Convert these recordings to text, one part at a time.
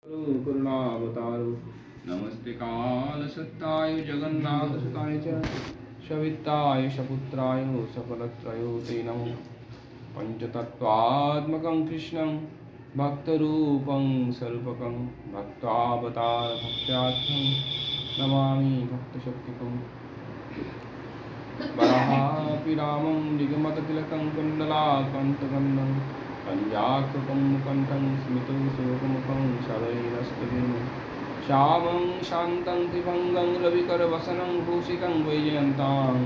करुणावतारो नमस्ते कालसत्ताय जगन्नाथसुताय च सविताय सपुत्राय सफलत्रयो ते नमो पंचतत्त्वात्मकं कृष्णं भक्तरूपं स्वरूपकं भक्तावतार भक्त्याख्यं नमामि भक्तशक्तिकम् वराहापि रामं निगमततिलकं कुण्डलाकण्ठगन्धं कञ्जाकृतं कण्ठं स्मितं शोकमुखं शरैरस्तुतिं श्यामं शान्तं त्रिभङ्गं रविकरवसनं भूषितं वैजयन्तां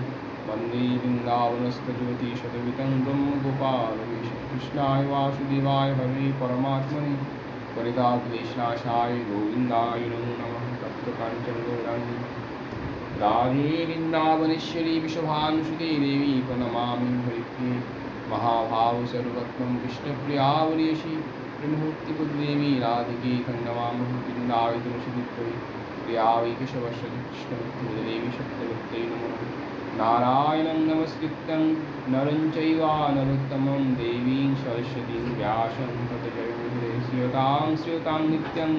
वन्दे वृन्दावनस्थज्योति शतवितं ब्रह्मगोपालवेश कृष्णाय वासुदेवाय हरे परमात्मने परिताक्लेशनाशाय गोविन्दाय नमो नमः तप्तकाञ्चन गौराङ्गी राधे वृन्दावनेश्वरी विश्वभानुसुते देवी प्रणमामि हरिप्रिये महाभाव सर्वरत्नं कृष्णप्रियावरीयसी प्रणमुक्तिपुद्देवी राधिके खण्डमामः वृन्दावै तुलसीदित्यै प्रियावै केशवस्य कृष्णभक्तिदेवी सत्यवत्यै नमो नमः नारायणं नमस्कृत्यं नरं चैव नरोत्तमं देवीं सरस्वतीं व्यासं ततो जयमुदीरये श्रीयतां नित्यं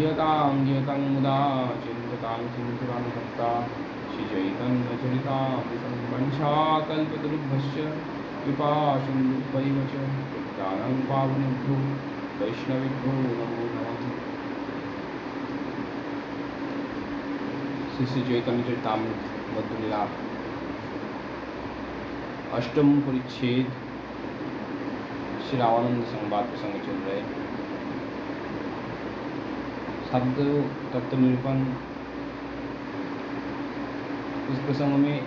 यतां मुदा चिन्ततां चिन्ततां भक्ता श्रीचैतन्यचरितामृतं वंशाकल्पतरुभ्यश्च कृपासिन्धुभ्यैव च पतितानां पावनेभ्यो वैष्णवेभ्यो नमो नमः। श्री चैतन्यचरितामृत मध्य लीला अष्टम परिच्छेद श्री रामानंद संवाद प्रसंग चल रहे। शब्द तत्व निरूपण। इस प्रसंग में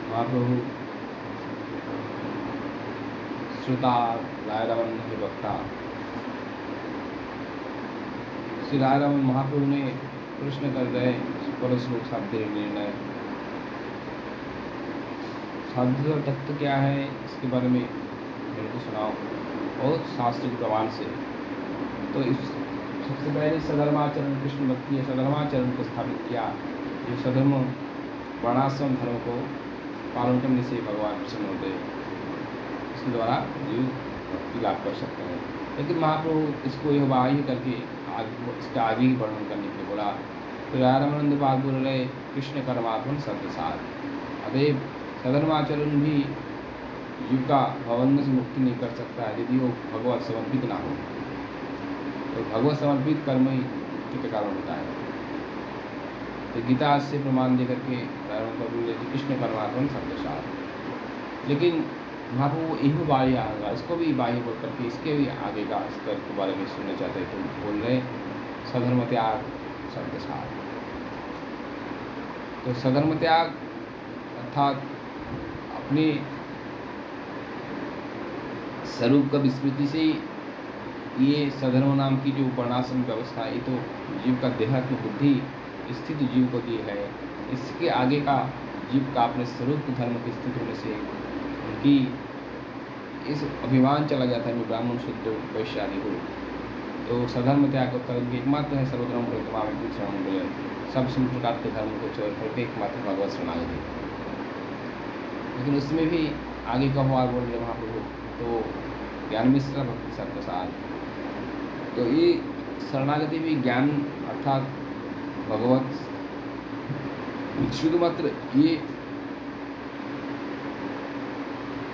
महाप्रभु श्रोता राय रमन के वक्ता श्री राय रमन महाप्रभु ने प्रश्न कर रहे परश्लोक शब्द निर्णय शब्द तत्व क्या है इसके बारे में मेरे को सुनाओ और शास्त्र के प्रमाण से। तो इस सबसे पहले सधर्माचरण कृष्ण भक्ति सधर्माचरण को स्थापित किया। जो सधर्म वर्णाश्रम धर्म को पालन करने से भगवान प्रसन्न होते हैं, इसके द्वारा जीव भक्ति लाभ कर सकते हैं। लेकिन महाप्रभु इसको यह बाह्य करके इसका आगे ही वर्णन करने के लिए बोला। तो रामानंद बाग बोल रहे कृष्ण कर्मात्मन सत्यसार। अतएव सधर्माचरण भी जीव का भवबंध से मुक्ति नहीं कर सकता है यदि वो भगवत समर्पित ना हो। तो भगवत समर्पित कर्म ही मुक्ति का कारण होता है। तो गीता से प्रमाण देकर के कृष्ण परमात्मा शब्दसार। लेकिन महाप्रभु यही बाह्य आएगा, इसको भी बाह्य बोल करके इसके भी आगे का स्तर के बारे में सुनना चाहते हैं। तो बोल रहे सधर्म त्याग शब्दसार। तो सधर्म त्याग अर्थात अपने स्वरूप का विस्मृति से ये सधर्म नाम की जो वर्णाश्रम व्यवस्था है, ये तो जीव का देहात्म बुद्धि स्थित जीव को दी है। इसके आगे का जीव का अपने स्वरूप धर्म की स्थिति होने से उनकी इस अभिमान चला जाता है। मैं ब्राह्मण शुद्ध वैश्य आदि हो। तो सधर्म त्याग होता है एकमात्र है सर्वधर्म परित्याग में शरण बोले सब प्रकार के धर्म को छोड़ करके एकमात्र भगवत शरणागति। लेकिन उसमें भी आगे का हुआ बोल रहे महाप्रभु तो ज्ञान मिश्र भक्ति सत्प्रसाद। तो ये शरणागति भी ज्ञान अर्थात भगवत शुद्ध मात्र ये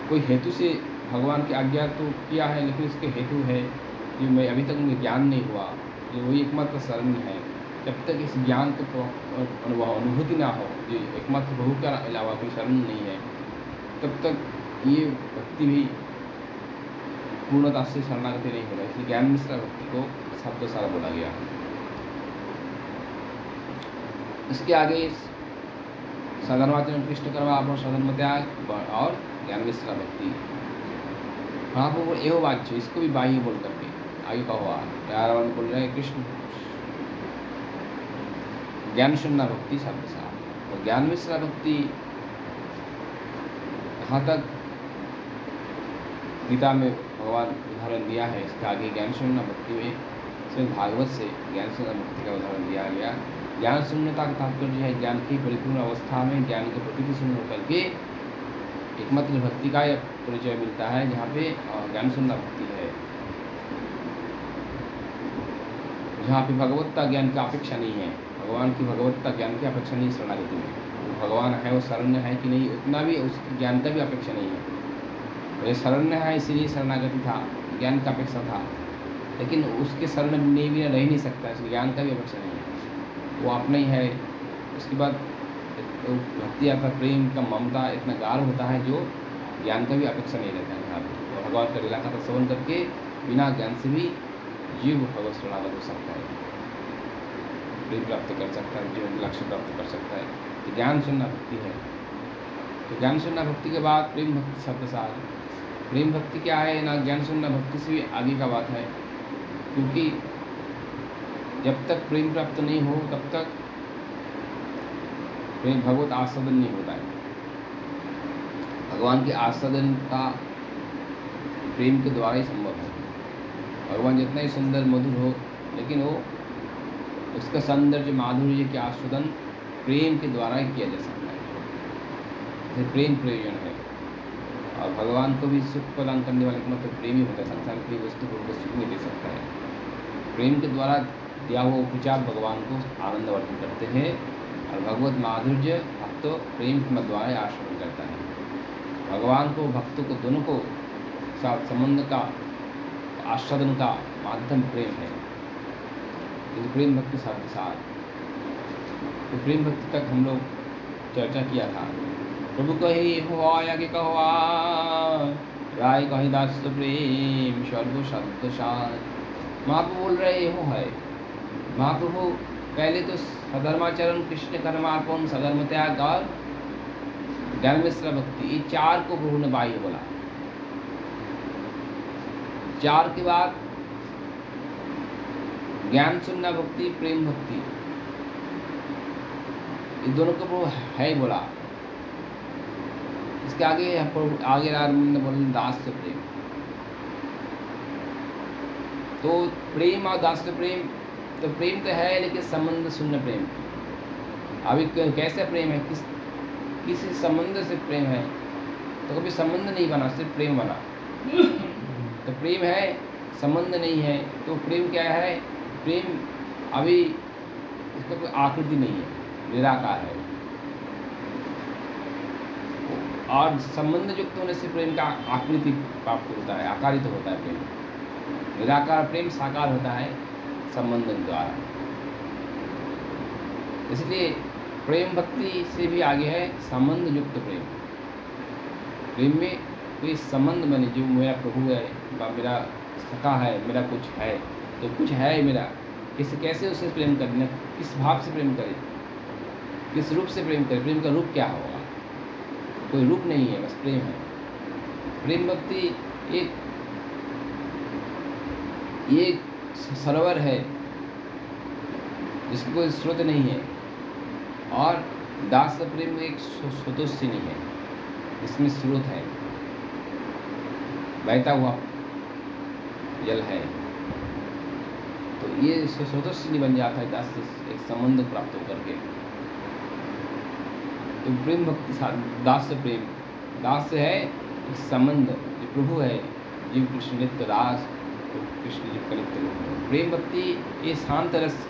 कोई हेतु से भगवान की आज्ञा तो किया है, लेकिन इसके हेतु है कि मैं अभी तक मुझे ज्ञान नहीं हुआ, ये वही एकमात्र शरण है। जब तक इस ज्ञान को अनुभूति ना हो, ये एकमात्र प्रभु के अलावा कोई शरण नहीं है, तब तक ये भक्ति भी पूर्णता से शरणागति नहीं होगा। इसलिए ज्ञान मिश्र भक्ति को शब्द सारा बोला गया। इसके आगे सधर्माचरण कृष्ण कर्म आप सधर्म त्याग और ज्ञान मिश्र भक्ति। महाप्रभु एहो वाच्य इसको भी बाह्य बोल करके आगे का हुआ रावण बोल रहे कृष्ण ज्ञान शून्य भक्ति शब्द सार। और ज्ञान मिश्र भक्ति यहाँ तक गीता में भगवान उदाहरण दिया है। इसके आगे ज्ञान शून्य भक्ति में सिर्फ भागवत से ज्ञान शून्य भक्ति का उदाहरण दिया गया। ज्ञान शून्यता का तात्पर्य है ज्ञान की परिपूर्ण अवस्था में ज्ञान के प्रकृति शून्य होकर के एकमात्र भक्ति का यह परिचय मिलता है जहाँ पे ज्ञान शून्य भक्ति है, जहाँ पे भगवत्ता ज्ञान की अपेक्षा नहीं है, भगवान की भगवत्ता ज्ञान की अपेक्षा नहीं शरणागति में। वो भगवान है, वो शरण्य है कि नहीं, उतना भी उसकी ज्ञान का भी अपेक्षा नहीं है। ये शरण्य है इसीलिए शरणागति था, ज्ञान का अपेक्षा था, लेकिन उसके शरण में भी रह नहीं सकता, इसलिए ज्ञान का भी अपेक्षा नहीं है, वो अपना ही है। उसके बाद तो भक्ति अर्थात प्रेम का ममता इतना गाढ़ होता है जो ज्ञान का भी अपेक्षा नहीं रहता है। यहाँ पे तो भगवान का लीला का श्रवण करके बिना ज्ञान से भी जीव भगवत शरणागत हो सकता है, प्रेम प्राप्त कर सकता है, जीवन लक्ष्य प्राप्त कर सकता है। तो ज्ञान शून्य भक्ति है। तो ज्ञान शून्य भक्ति के बाद प्रेम भक्ति शब्द सार। प्रेम भक्ति क्या है ना, ज्ञान शून्य भक्ति से भी आगे का बात है, क्योंकि जब तक प्रेम प्राप्त नहीं हो तब तक प्रेम भगवत आस्वादन नहीं होता है। भगवान के आस्वादन का प्रेम के द्वारा ही संभव है। भगवान जितना ही सुंदर मधुर हो, लेकिन वो उसका सौंदर्य माधुर्य के आस्वादन प्रेम के द्वारा ही किया जा सकता है। जैसे प्रेम प्रयोजन है, और भगवान को भी सुख प्रदान करने वाले एकमात्र प्रेम ही होता है। संसार की वस्तु को उनको सुख नहीं दे सकता है। प्रेम के द्वारा दिया हुआ उपचार भगवान को आनंद वर्धन करते हैं, और भगवत माधुर्य भक्त प्रेम के द्वारा आस्वादन करता है। भगवान को भक्तों को दोनों को साथ संबंध का आस्वादन का माध्यम प्रेम है। तो प्रेम भक्ति साथ साथ तो प्रेम भक्ति तक हम लोग चर्चा किया था। प्रभु कही हुआ आगे कहुआ राय कही दास प्रेम सर्व शब्द साथ। महाप्रभु बोल रहे हो है। महाप्रभु पहले तो सधर्माचरण, कृष्ण कर्मार्पण, सधर्म त्याग और ज्ञान मिश्र भक्ति, ये चार को प्रभु ने बाह्य बोला। चार के बाद ज्ञान शून्य भक्ति, प्रेम भक्ति, ये दोनों को प्रभु है बोला। इसके आगे बोले दास से प्रेम। तो प्रेम और दास से प्रेम, तो प्रेम तो है लेकिन संबंध शून्य प्रेम। अभी कैसे प्रेम है, किसी संबंध से प्रेम है, तो कभी संबंध नहीं बना, सिर्फ प्रेम बना। तो प्रेम है, संबंध नहीं है, तो प्रेम क्या है? प्रेम अभी इसका कोई आकृति नहीं है, निराकार है। और संबंध युक्त होने से प्रेम का आकृति प्राप्त होता है, आकारित होता है प्रेम। निराकार प्रेम साकार होता है संबंध द्वारा। इसलिए प्रेम भक्ति से भी आगे है संबंध युक्त प्रेम। प्रेम में कोई संबंध बने, जो मेरा प्रभु है, मेरा सखा है, मेरा कुछ है, तो कुछ है मेरा, कैसे उससे प्रेम करना, किस भाव से प्रेम करे, किस रूप से प्रेम करे, प्रेम का रूप क्या होगा? कोई रूप नहीं है, बस प्रेम है। प्रेम भक्ति एक सरोवर है जिसकी कोई स्रोत नहीं है, और दास प्रेम एक स्रोतोस्थिनी है जिसमें स्रोत है, बहता हुआ जल है। तो ये स्रोतोस्थिनी बन जाता है दास से एक संबंध प्राप्त होकर के। तो प्रेम भक्ति दास से प्रेम, दास से है एक संबंध, जो प्रभु है, जीव कृष्ण नित्य दास, तो कृष्ण जीव का नित्य। प्रेम भक्ति ये शांत रस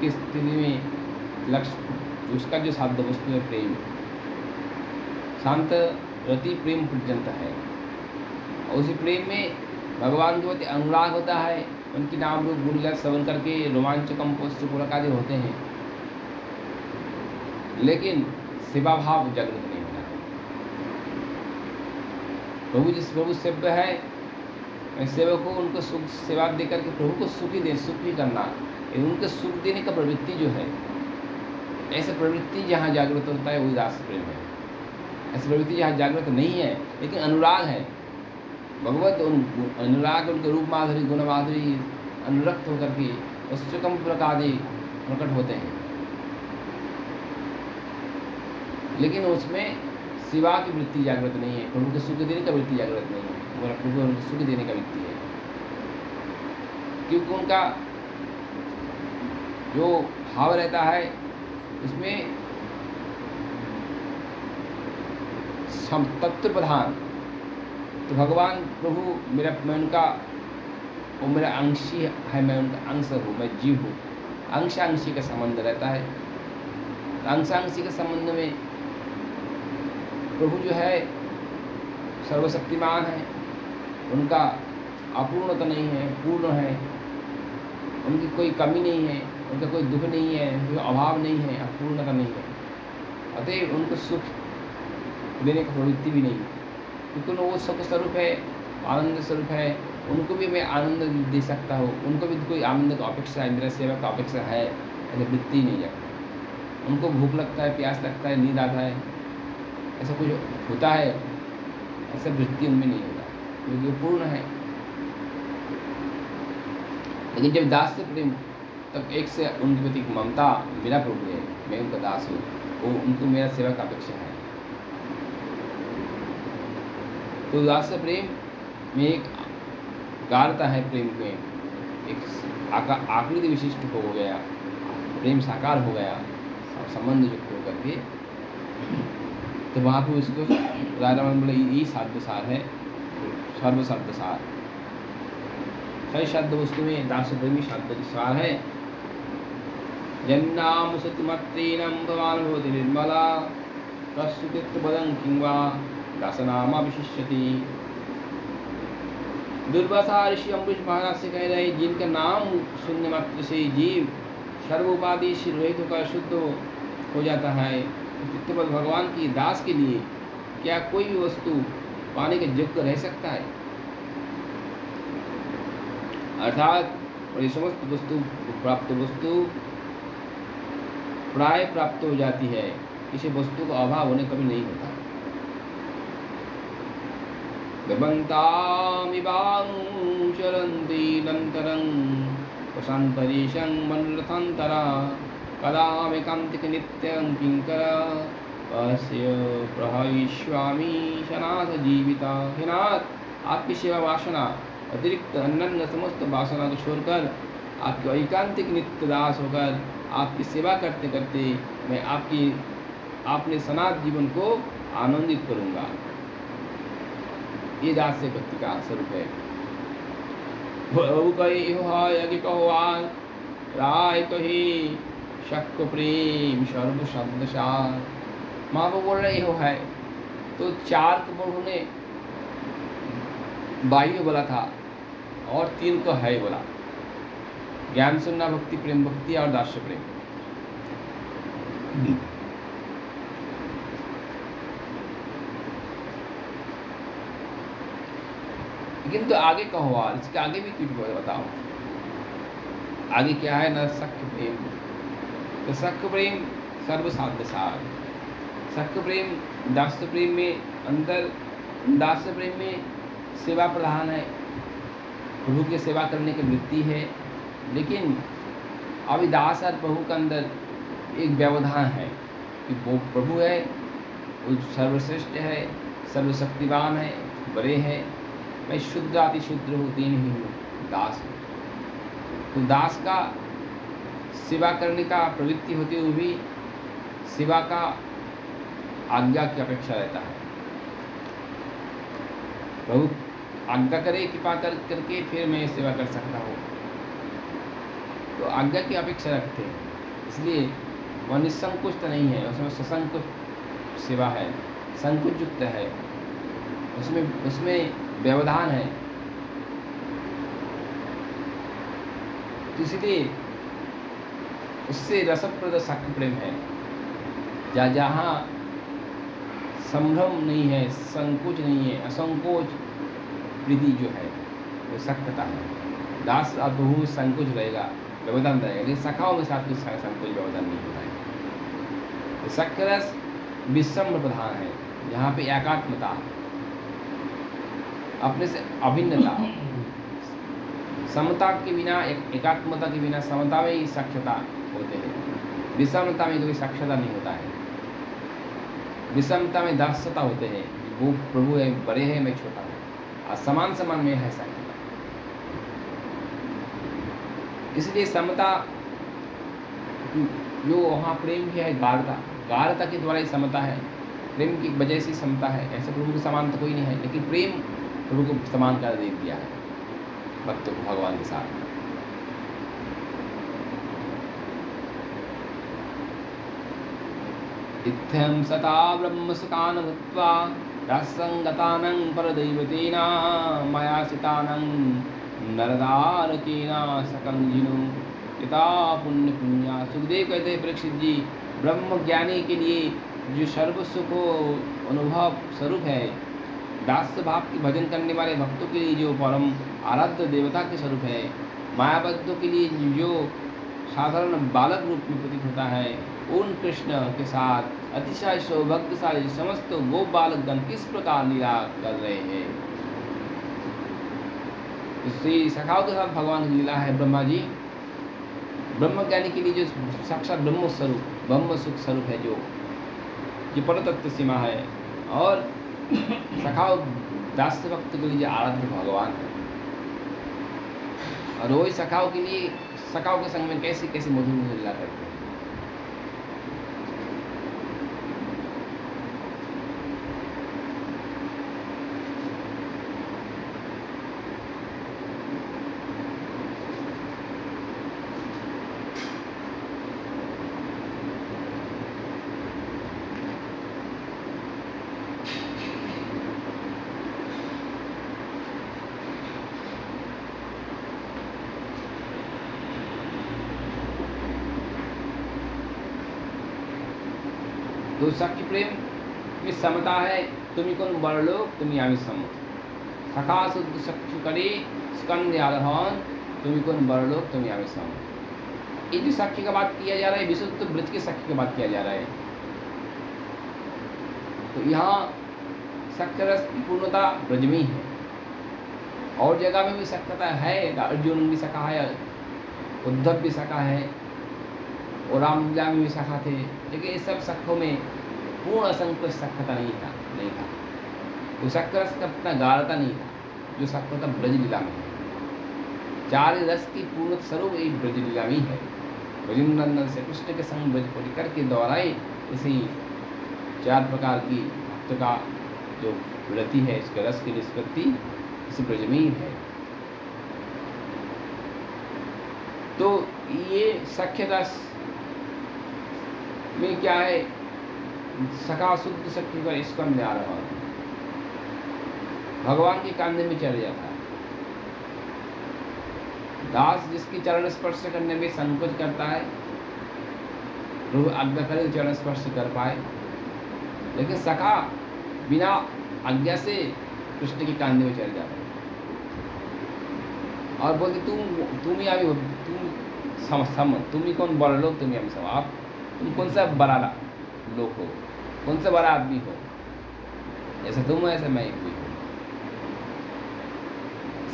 की स्थिति में लक्ष्य, उसका जो साध्य वस्तु है प्रेम, शांत रति प्रेम पर्यंत है। और उसी प्रेम में भगवान के प्रति अनुराग होता है, उनकी नाम रूप गुणगान श्रवण करके रोमांच कंपोस्ट पूरक आदि होते हैं, लेकिन सेवा भाव जागृत नहीं होता। प्रभु जिस प्रभु सेव्य है, सेवक को उनको सुख सेवा दे करके प्रभु को सुख ही करना, उनके सुख देने का प्रवृत्ति जो है, ऐसे प्रवृत्ति जहाँ जागृत होता है वही दास प्रेम है। ऐसी प्रवृत्ति जहाँ जागृत नहीं है लेकिन अनुराग है, भगवत अनुराग, उनके रूप माधुरी गुण माधुरी अनुरक्त होकर के वस्तुकम प्रकादि प्रकट होते हैं, लेकिन उसमें सेवा की वृत्ति जागृत नहीं है, प्रभु को सुख देने का वृत्ति जागृत नहीं है, वो प्रभु उनको सुख देने का वृत्ति है। क्योंकि उनका जो भाव रहता है उसमें तत्व प्रधान। तो भगवान प्रभु मैं उनका, वो मेरा अंशी है, मैं उनका अंश हूँ, मैं जीव हूँ। अंशांशी का संबंध रहता है। अंशांशी के संबंध में प्रभु जो है सर्वशक्तिमान है, उनका अपूर्णता नहीं है, पूर्ण है, उनकी कोई कमी नहीं है, उनका कोई दुख नहीं है, कोई अभाव नहीं है, अपूर्णता नहीं है। अतएव उनको सुख देने की प्रवृत्ति भी नहीं है, क्योंकि वो सुख स्वरूप है, आनंद स्वरूप है। उनको भी मैं आनंद दे सकता हूँ, उनको भी कोई आनंद की अपेक्षा है, मेरा सेवा का अपेक्षा है, ऐसे वृत्ति नहीं है। उनको भूख लगता है, प्यास लगता है, नींद आता है, ऐसा कुछ होता है, ऐसा वृत्ति उनमें नहीं होता, क्योंकि वो पूर्ण है। लेकिन जब दास से प्रेम, तब एक से उनके प्रति ममता, मेरा प्रभु है, मैं उनका दास हूँ, वो उनको मेरा सेवा का अपेक्षा है। तो दास से प्रेम में एक गाढ़ता है, प्रेम में एक आकृति विशिष्ट हो गया, प्रेम साकार हो गया, संबंध युक्त होकर के। तो वहाँ पर उसको राजा बोले यही साध्य सार है, सर्वसाध्य सार। सही शब्द वस्तु में दास प्रेमी शब्द सार है। जन्नाम सतिमत्तेनम भगवान भवति निर्मला तस्सुकृत पदं किंवा दासनामा विशिष्यति। दुर्वासा ऋषि अम्बरीश महाराज से कह रहे, जिनका नाम सुनने मात्र से जीव सर्व उपाधि से रहित होकर शुद्ध हो जाता है, चित्तपद भगवान की दास के लिए क्या कोई भी वस्तु पाने के योग्य रह सकता है? अर्थात समस्त वस्तु प्राप्त वस्तु प्राय प्राप्त हो जाती है, किसी वस्तु का अभाव होने कभी नहीं होता। चरन्ति नन्तरं प्रशान्तरीशं मनरथान्तरा कदा मे कान्तिक नित्यं किंकर अस्य प्रहविष्यामि सनाथ जीविता। हे नाथ, आपकी सेवा वासना अतिरिक्त अन्य समस्त वासना को छोड़कर आपके एकांतिक नित्य दास होकर आपकी सेवा करते करते मैं आपने सनातन जीवन को आनंदित करूंगा। ये दास से भक्ति का स्वरूप है। राय कही शक् प्रेम सर्व शब्द सार। माँ वो बोल रहे हो है, तो चार को उन्होंने बाई बोला था और तीन को है बोला, ज्ञान सुनना, भक्ति, प्रेम भक्ति और दास्य प्रेम। लेकिन तो आगे का हुआ, इसके आगे भी कुछ बताओ, आगे क्या है ना? सख्य प्रेम। तो सख्य प्रेम सर्वसाध्य सार। सख्य प्रेम दास्य प्रेम में अंदर, दास्य प्रेम में सेवा प्रधान है, प्रभु की सेवा करने की वृत्ति है। लेकिन अभी दास और प्रभु के अंदर एक व्यवधान है कि वो प्रभु है, वो सर्वश्रेष्ठ है, सर्वशक्तिवान है, बड़े हैं, मैं शुद्ध अति शुद्ध हूँ, दीन ही हूँ, दास हूँ। तो दास का सेवा करने का प्रवृत्ति होती हुई भी सेवा का आज्ञा की अपेक्षा रहता है। प्रभु आज्ञा करे, कृपा करके फिर मैं सेवा कर सकता हूँ, तो आज्ञा की अपेक्षा रखते हैं। इसलिए वह निसंकोच तो नहीं है, उसमें ससंकोच सेवा है, संकोच युक्त है, उसमें व्यवधान है। तो इसलिए उससे रसप्रद सख्य प्रेम है, जहाँ संभ्रम नहीं है, संकोच नहीं है, असंकोच प्रीति जो है वो सख्यता है। दास और प्रभु संकोच रहेगा, व्यवधान रहेगा, लेकिन सखाओं के साथ कुछ संकोच व्यवधान नहीं होता है। तो सख्य रस विषम प्रधान है, जहाँ पे एकात्मता, अपने से अभिन्नता, समता के बिना, एकात्मता के बिना समता में ही साक्षता होते हैं। विषमता में कोई साक्षता नहीं होता है। विषमता में दास्यता होते हैं, वो प्रभु है, बड़े हैं, मैं छोटा हूँ, और समान समान में है साक्षता। इसलिए समता जो वहाँ प्रेम की है, गाढ़ता के द्वारा ही समता है। प्रेम की वजह से समता है, ऐसे प्रभु की समानता कोई नहीं है, लेकिन प्रेम प्रभु को समान कर दे दिया है भक्तों को भगवान के साथ। इत्थं सता ब्रह्म सुखान भूत्वा रसंगतानं परदैवतेन मया सितानं नरदारकेन सकंजिनो पिता पुण्य पुण्या। सुखदेव कहते हैं परीक्षित जी, ब्रह्म ज्ञानी के लिए जो सर्व सुख अनुभव स्वरूप है, दास भाव की भजन करने वाले भक्तों के लिए जो परम आराध्य देवता के स्वरूप है, मायाबद्धों के लिए जो साधारण बालक रूप में प्रतीत होता है, उन कृष्ण के साथ अतिशय सौभाग्यशाली समस्त गोप बालकगण किस प्रकार लीला कर रहे हैं। श्री सखाओं के साथ भगवान की लीला है। ब्रह्मा जी ब्रह्मज्ञानी के लिए जो साक्षात ब्रह्म स्वरूप, ब्रह्म सुख स्वरूप है, जो परतत्व सीमा है, और सखाओ दास भक्त के लिए आराध्य भगवान है। और वही सखाओं के लिए, सखाओं के संग में कैसी कैसी मधुर मधुर लीला करते हैं। तो सख्य प्रेम में समता है, तुम्ही कोण बड़लोक तुम्ही आम्ही सम। सखा शुद्ध सख्य करे स्कंद आलहन, तुम्ही कोण बड़लोक तुम्ही आम्ही सम। ये जो सख्य का बात किया जा रहा है, विशुद्ध ब्रज के सख्य की बात किया जा रहा है। तो यहाँ सख्य रस की पूर्णता ब्रज में है, और जगह में भी सख्यता है। अर्जुन भी सखा है, उद्धव भी सखा है, और रामलीला में भी सखा थे, लेकिन इस सब सखों में पूर्ण असंकोच सख्यता नहीं था। वो सख्य रस का अपना गाढ़ता नहीं था, जो सख्यता ब्रज लीला में है। चार रस की पूर्ण स्वरूप एक ब्रज लीला में है। ब्रजनंदन से कृष्ण के संग ब्रज परिकर के द्वाराई इसी चार प्रकार की भक्त का जो वृत्ति है, इसके रस की निष्पत्ति इस ब्रज में ही है। तो ये सख्य रस में क्या है, सखा शुद्ध शक्ति का स्कंद आ रहा है, भगवान के कांधे में चढ़ जाता है। दास जिसकी चरण स्पर्श करने में संकोच करता है, प्रभु आज्ञा करे चरण स्पर्श कर पाए, लेकिन सखा बिना आज्ञा से कृष्ण के कांधे में चढ़ जाता है और बोलते तुम ही आवी, तुम ही कौन बड़ा लोग, तुम ही आवी सम। आप तुम कौन सा बड़ा लोग हो, कौन सा बड़ा आदमी हो, ऐसा तुम हो ऐसा मैं कोई हूँ।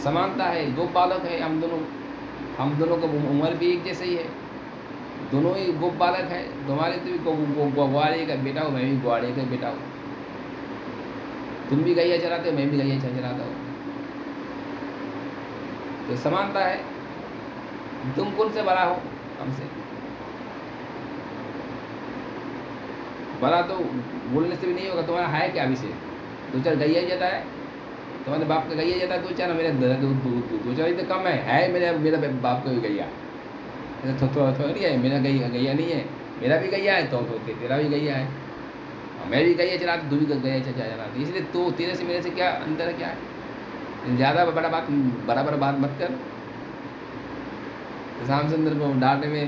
समानता है, गोप बालक है हम दोनों का उम्र भी एक जैसे ही है, दोनों ही गोप बालक है। तुम्हारे तो ग्वाड़े का बेटा हो, मैं भी ग्वाड़े का बेटा हूँ। तुम भी गैया चराते हो, मैं भी गैया चराता हूँ। तो समानता है। तुम कौन से बड़ा हो हमसे? बड़ा तो बोलने से भी नहीं होगा। तुम्हारा है क्या विशेष? दो चार गैया जाता है, तुम्हारे बाप का गैया जाता है, दो चार मेरे दो चार तो कम है मेरा बाप का भी गैया ऐसा थोड़ी है। मेरा गैया नहीं है, मेरा भी गैया है, तो तेरा भी गैया है। मैं भी गैया चलाती, तू भी गैया चलाती, इसलिए तो तेरे से मेरे से क्या अंतर है, क्या है? ज़्यादा बड़ा बात मत कर। रामचंद्र को डांटने में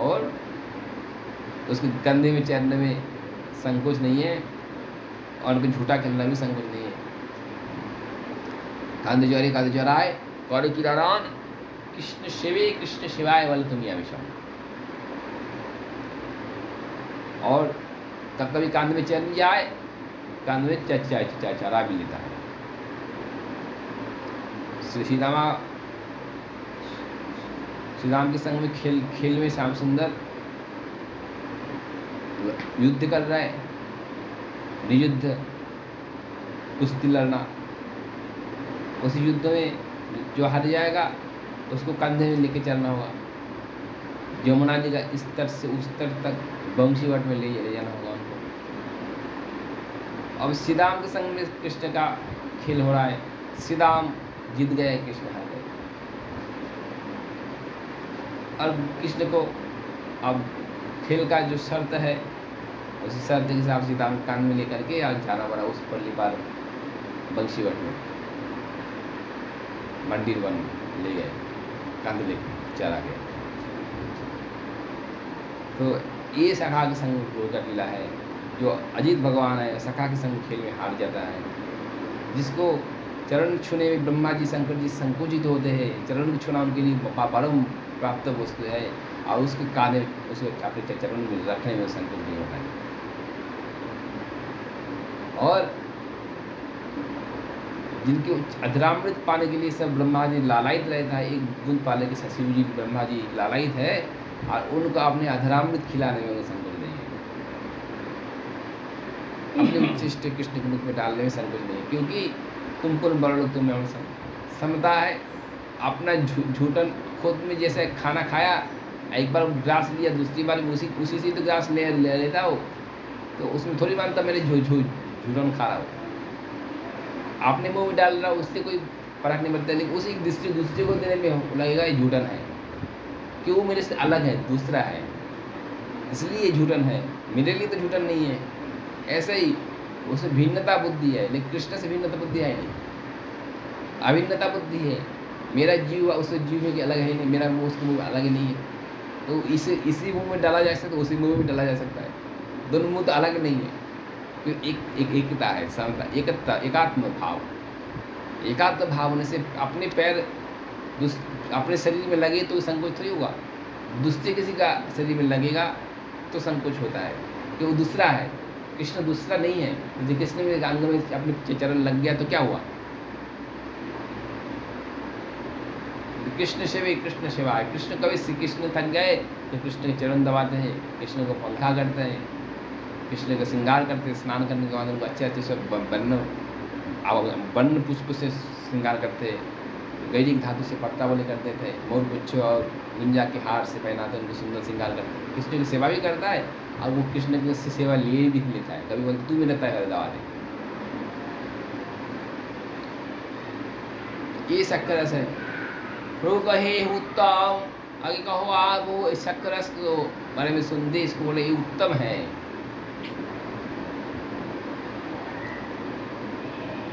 और उसके कंधे में चढ़ने में संकोच नहीं है, और उनको झूठा खेलना भी संकोच नहीं है। कांध चौराए कौड़े की रान, कृष्ण शिवाय वाले तुम या विषम। और तब कभी कांध में चढ़ जाए, कांध में चरा भी लेता है। श्री राम के संग में खेल में श्याम सुंदर युद्ध कर रहा है, नियुद्ध कुश्ती लड़ना। उस युद्ध में जो हार जाएगा उसको कंधे में लेके चलना होगा, यमुना जी का इस तट से उस तट तक बंशीवट में ले जाना होगा उनको। अब श्रीराम के संग में कृष्ण का खेल हो रहा है। श्रीराम जीत गए, कृष्ण हार गए। और कृष्ण को अब खेल का जो शर्त है, उसी शर्त के हिसाब से सीताराम कान में लेकर के और जाना पड़ा उस परली पार बंशीवट में, मंदिर वन ले गए, कंध ले चला गया। तो ये सखा के संग ध्रुव का लीला है। जो अजीत भगवान है, सखा के संग खेल में हार जाता है। जिसको चरण छूने में ब्रह्मा जी शंकर जी संकुचित होते हैं, चरण छूना उनके लिए परम प्राप्त वस्तु है, और उसके कान उसके अपने चरण में रखने में संकोच नहीं होता है। और जिनके अधरामृत पाने के लिए सब ब्रह्मा जी लालायित रहता है, एक बूंद पाले के शिव जी ब्रह्मा जी लालायित है, और उनको अपने अधरामृत खिलाने में संकोच नहीं है, अपने उच्छिष्ट कृष्ण के मुख में डालने में संकोच नहीं है, क्योंकि तुमको बड़ो तुम्हें समता है। अपना झूठन खुद में जैसे खाना खाया, एक बार ग्रास लिया, दूसरी बार उसी से तो ग्रास ले लेता हो, तो उसमें थोड़ी मानता मेरे झूठन खा रहा हो। आपने मुंह में डाल रहा हो, उससे कोई फर्क नहीं पड़ता, लेकिन उसी दूसरे को देने में लगेगा ये झूठन है, क्यों मेरे से अलग है, दूसरा है, इसलिए ये झूठन है, मेरे लिए तो झूठन नहीं है। ऐसे ही उसे भिन्नता बुद्धि है, लेकिन कृष्ण से भिन्नता बुद्धि है नहीं, अभिन्नता बुद्धि है। मेरा जीव उससे जीव में अलग है नहीं, मेरा मुँह उसके मुँह में अलग नहीं है, तो इसी मुँह में डाला जा सकता है, तो उसी मुँह में डाला जा सकता है, दोनों मुँह तो अलग नहीं है। तो एकता है, समता, एकता, एकात्म भाव। एकात्म भाव होने से अपने पैर अपने शरीर में लगे तो संकोच थोड़ी होगा, दूसरे किसी का शरीर में लगेगा तो संकोच होता है, कि वो दूसरा है, कृष्ण दूसरा नहीं है। यदि कृष्ण में अंग में अपने चरण लग गया तो क्या हुआ? कृष्ण सेवे कृष्ण सेवाए। कृष्ण कभी श्री कृष्ण थक गए तो कृष्ण के चरण दबाते हैं, कृष्ण को पंखा करते हैं, कृष्ण का श्रृंगार करते हैं, स्नान करने के बाद उनको अच्छे सब वर्ण पुष्प से श्रृंगार करते, गैरिक धातु से पत्ता बोले करते थे, मोर पुच्छ और गुंजा के हार से पहनाते, उनको सुंदर श्रृंगार करते। कृष्ण की सेवा भी करता है और वो कृष्ण की सेवा लिए भी लेता है, कभी बोलते तू मेरा तय दवा दे। ये शक्कर रस है। कहे उत्तम, आगे कहो आप वो शक्कर रस को बारे में सुनते, इसको बोले ये उत्तम है।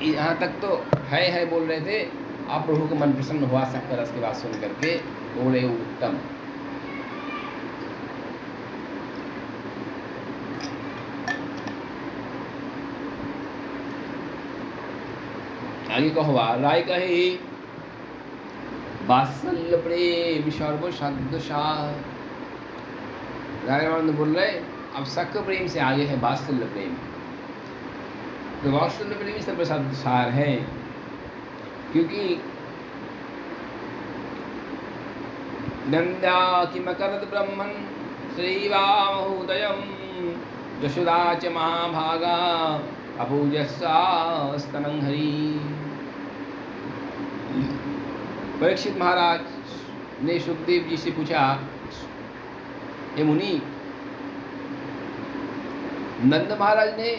यहाँ तक तो है बोल रहे थे, आप प्रभु का मन प्रसन्न हुआ शक्कर रस की बात सुन करके, बोले उत्तम। आगे कहो राय कहे वात्सल्य प्रेम सर्व सदशाह। राय बोल रहे अब शक्कर प्रेम से आगे है वात्सल्य प्रेम। तो वात्सल्य प्रेम ही सर्वसार है, क्योंकि नंदा किमकरत ब्रह्मन् श्रीवामहोदयं यशोदा च महाभागा अपूजस्तास्तनं हरि। परीक्षित महाराज ने सुखदेव जी से पूछा, हे मुनि, नंद महाराज ने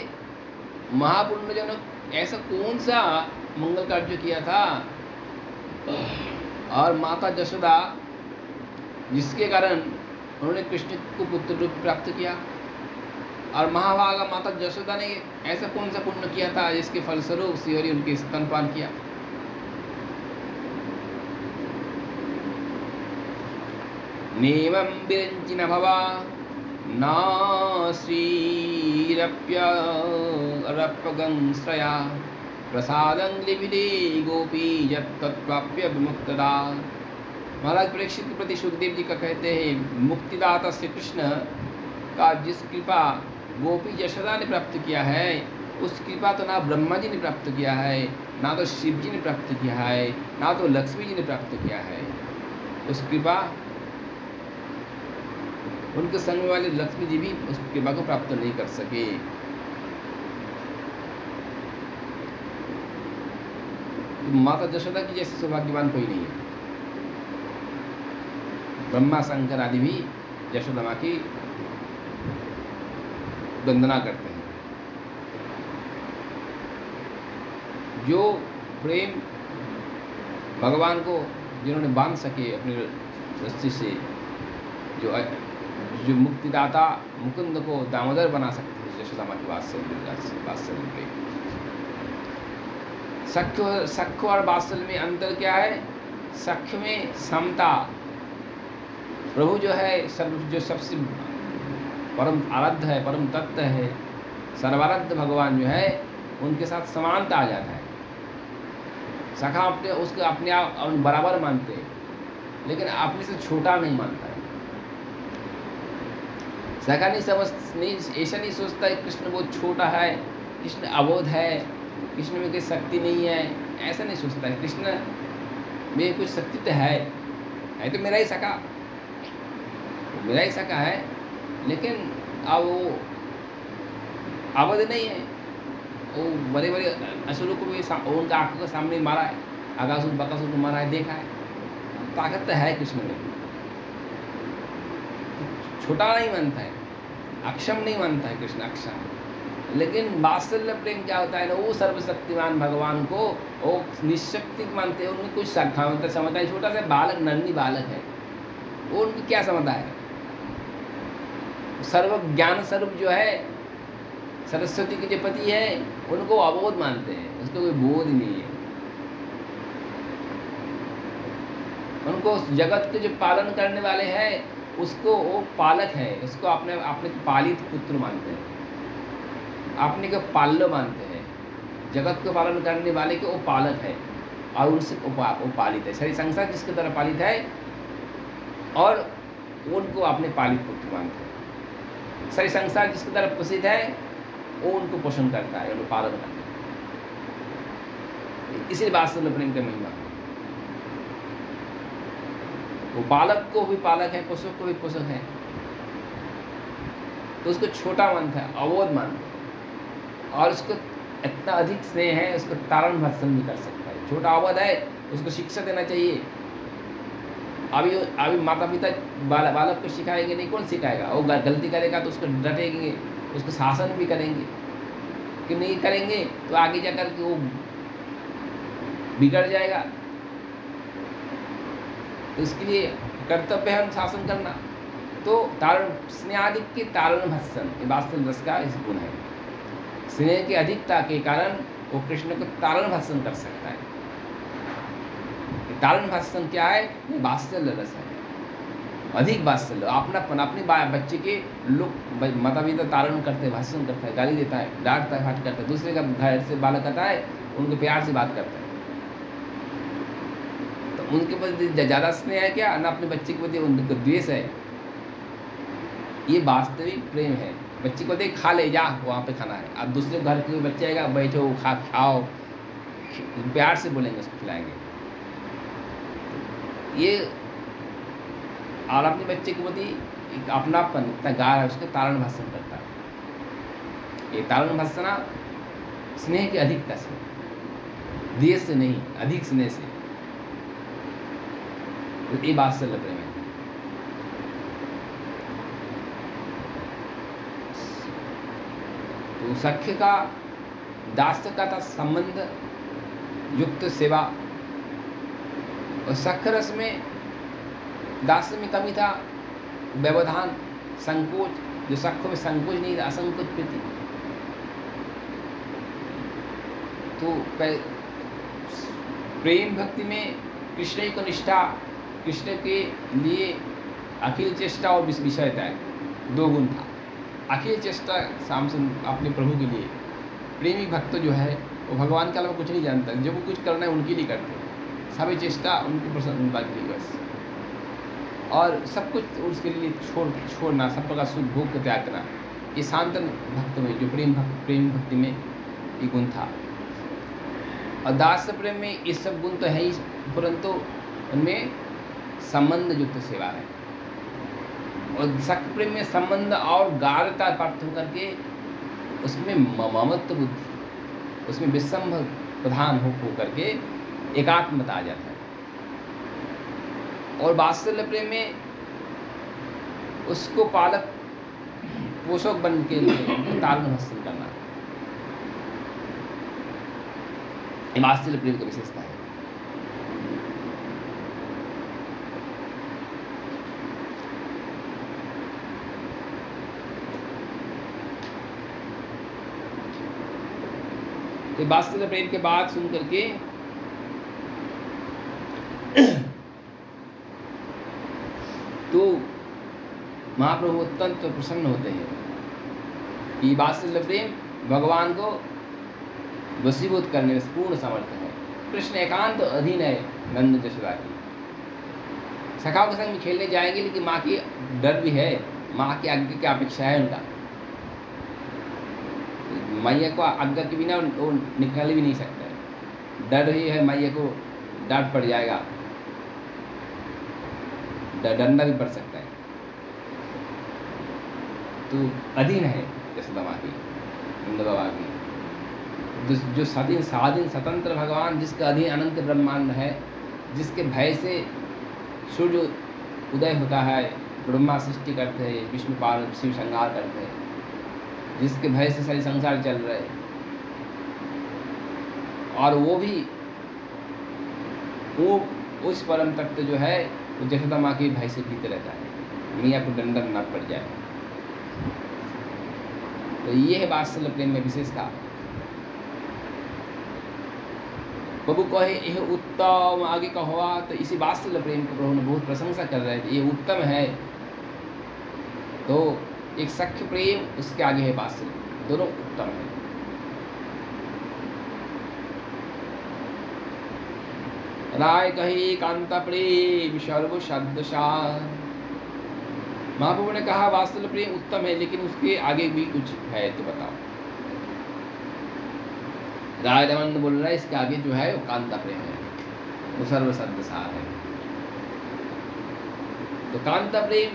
महापुण्यजनक ऐसा कौन सा मंगल कार्य किया था, और माता जशोदा जिसके कारण उन्होंने कृष्ण को पुत्र रूप प्राप्त किया, और महाभागा माता जशोदा ने ऐसा कौन सा पुण्य किया था जिसके फलस्वरूप श्रीहरि उनके स्तनपान किया। नेवं विरंचि न भवा न श्रीरप्यरप्यगंश्रया प्रसादं लिभिदे गोपी यत्तत्प्राप्य विमुक्तदा। महाराज परीक्षित के प्रति सुखदेव जी का कहते हैं, मुक्तिदाता श्री कृष्ण का जिस कृपा गोपी यशोदा ने प्राप्त किया है, उस कृपा तो ना ब्रह्मा जी ने प्राप्त किया है, ना तो शिव जी ने प्राप्त किया है, ना तो लक्ष्मी जी ने प्राप्त किया है। उस कृपा उनके संग वाले लक्ष्मी जी भी उस कृपा को प्राप्त नहीं कर सके। तो माता जशोदा की जैसे सौभाग्यवान कोई नहीं है। ब्रह्मा शंकर आदि भी यशोदा माँ की वंदना करते हैं। जो प्रेम भगवान को जिन्होंने बांध सके अपनी रस्सी से, जो मुक्तिदाता मुकुंद को दामोदर बना सकते हैं, यशोदा माँ की वात्सल्य प्रेम। सख्य और वात्सल्य में अंतर क्या है? सख्य में समता, प्रभु जो है जो सबसे परम आराध्य है, परम तत्व है, सर्वाराध्य भगवान जो है, उनके साथ समानता आ जाता है। सखा उसको अपने आप बराबर मानते हैं, लेकिन अपने से छोटा नहीं मानता है। सखा ऐसा नहीं सोचता है कृष्ण बहुत छोटा है, कृष्ण अबोध है, कृष्ण में कोई शक्ति नहीं है, ऐसा नहीं सोचता है। कृष्ण में कुछ शक्ति तो है तो मेरा ही सखा है, लेकिन अब वो अबोध नहीं है। वो बड़े बड़े असुरों को भी उनका आंखों के सामने मारा है, आगासुर बकासुर को मारा है, देखा है। ताकत तो है कृष्ण में, छोटा नहीं मानता है, अक्षम नहीं मानता है कृष्ण, अक्षम। लेकिन वात्सल्य प्रेम क्या होता है ना, वो सर्वशक्तिमान भगवान को वो निशक्ति मानते हैं। उनमें कुछ समझता है, छोटा सा बालक, नन्ही बालक है, वो उनकी क्या समझता है? सर्व ज्ञान स्वरूप जो है, सरस्वती के जो पति है, उनको अबोध मानते हैं, उसको कोई बोध नहीं है। उनको जगत के जो पालन करने वाले हैं, उसको वो पालक है, उसको अपने पालित पुत्र मानते हैं, अपने को पाल्य मानते हैं। जगत को पालन करने वाले के वो पालक है और उनसे वो पालित है। सारी संसार जिसके द्वारा पालित है और उनको अपने पालित पुत्र मानते हैं। सारी संसार जिसके द्वारा प्रसिद्ध है, वो उनको पोषण करता है, उनको पालन करता है। इसीलिए वात्सल्य प्रेम का महिमा, वो पालक को भी पालक है, पोषक को भी पोषक है, तो उसको छोटा मानता है, अबोध मानता है। और उसको इतना अधिक स्नेह है, उसको तारण भर्सन भी कर सकता है। छोटा अबोध है, उसको शिक्षा देना चाहिए। अभी माता पिता बालक को सिखाएंगे नहीं, कौन सिखाएगा? वो गलती करेगा तो उसको डांटेंगे, उसको शासन भी करेंगे। कि नहीं करेंगे तो आगे जाकर के वो बिगड़ जाएगा। तो इसके लिए कर्तव्य है शासन करना। तो तारण, स्नेहाधिक के तारण भत्सन, ये वास्तव रस का इस गुण है। स्नेह की अधिकता के कारण वो कृष्ण को तारण भत्सन कर सकता है। तारण भत्सन क्या है? ये वात्सल्य रस है, अधिक वात्सल्य, अपनापन। अपने बच्चे के लोग माता पिता तारण करते हैं, भाषण करता है, गाली देता है, डांटता है, फाट करता है। दूसरे का घर से बालक आता है, उनको प्यार से बात करता है, तो उनके प्रति ज्यादा स्नेह है क्या? ना अपने बच्चे के प्रति उनको द्वेष है। ये वास्तविक प्रेम है। बच्चे को देख, खा ले जा, वहाँ पे खाना है। अब दूसरे घर के बच्चे आएगा, बैठो, खाओ, प्यार से बोलेंगे, उसको खिलाएंगे। ये और अपने बच्चे के प्रति एक अपनापन इतना गाढ़ा है, उसके तारण भाषण करता है। ये तारण भाषणा स्नेह की अधिकता से, देर से नहीं, अधिक स्नेह से। तो ये वात्सल्य प्रेम है। तो सख्य का, दास्य का था संबंध युक्त सेवा, और सख्य रस में दास्य में कमी था, व्यवधान, संकोच। जो सख्य में संकोच नहीं था, असंकोच प्रीति। तो प्रेम भक्ति में कृष्ण की निष्ठा, कृष्ण के लिए अखिल चेष्टा और विषयता है, दो गुण था। अखिल चेष्टा अपने प्रभु के लिए। प्रेमी भक्त जो है वो भगवान के अलावा कुछ नहीं जानता, जो कुछ करना है उनके लिए करते हैं, सभी चेष्टा उनकी प्रसन्नता के लिए बस। और सब कुछ उसके लिए छोड़ना, सब प्रकार सुख भोग को त्याग करना, ये शांत भक्त में, जो प्रेम भक्ति में ये गुण था। और दास प्रेम में ये सब गुण तो है ही, परंतु उनमें संबंध युक्त सेवा है। और सख्य प्रेम में संबंध और गाढ़ता प्राप्त होकर के उसमें ममत्व बुद्धि, उसमें विषम प्रधान हो करके एकात्मता आ जाता है। और वात्सल्य प्रेम में उसको पालक पोषक बन के तारण हासिल करना। ये वात्सल्य प्रेम की विशेषता है। तो वात्सल्य प्रेम के बाद सुन करके तो महाप्रभु अत्यंत प्रसन्न होते हैं कि वात्सल्य प्रेम भगवान को वशीभूत करने में पूर्ण समर्थ है। कृष्ण एकांत अधीन है नंद जशोदा की। सखाओं के संग में खेलने जाएंगे, लेकिन माँ की डर भी है, माँ की आज्ञा की अपेक्षा है उनका। मैया को आज्ञा के बिना वो निकल भी नहीं सकता है, डर ही है मैया को डांट पड़ जाएगा, डरना भी पड़ सकता है। तो अधीन है यशोदा माँ की, नंद बाबा की। जो स्वाधीन स्वतंत्र भगवान, जिसका अधीन अनंत ब्रह्मांड है, जिसके भय से सूर्य उदय होता है, ब्रह्मा सृष्टि करते हैं, विष्णु पार्वती शिव संहार करते हैं, जिसके भय से सारी संसार चल रहे, और वो भी वो उस परम तत्व जो है वो यशोदा माँ के भय से पीते रहता है, मियाँ को दंडन न पड़ जाए। तो ये है वात्सल्य प्रेम में विशेषता। प्रभु कहे यह उत्तम, आगे का हुआ तो इसी वात्सल्य प्रेम को प्रभु ने बहुत प्रशंसा कर रहे थे, ये उत्तम है। तो एक सख्य प्रेम, उसके आगे है वात्सल्य, दोनों उत्तम है। राय कहे कांता प्रेम सर्व शब्दसार। महाप्रभु ने कहा वात्सल्य प्रेम उत्तम है, लेकिन उसके आगे भी कुछ है, तो बताओ। राय रमन बोल रहा है इसके आगे जो है वो कांता प्रेम है, वो सर्व शब्दसार है। तो कांता प्रेम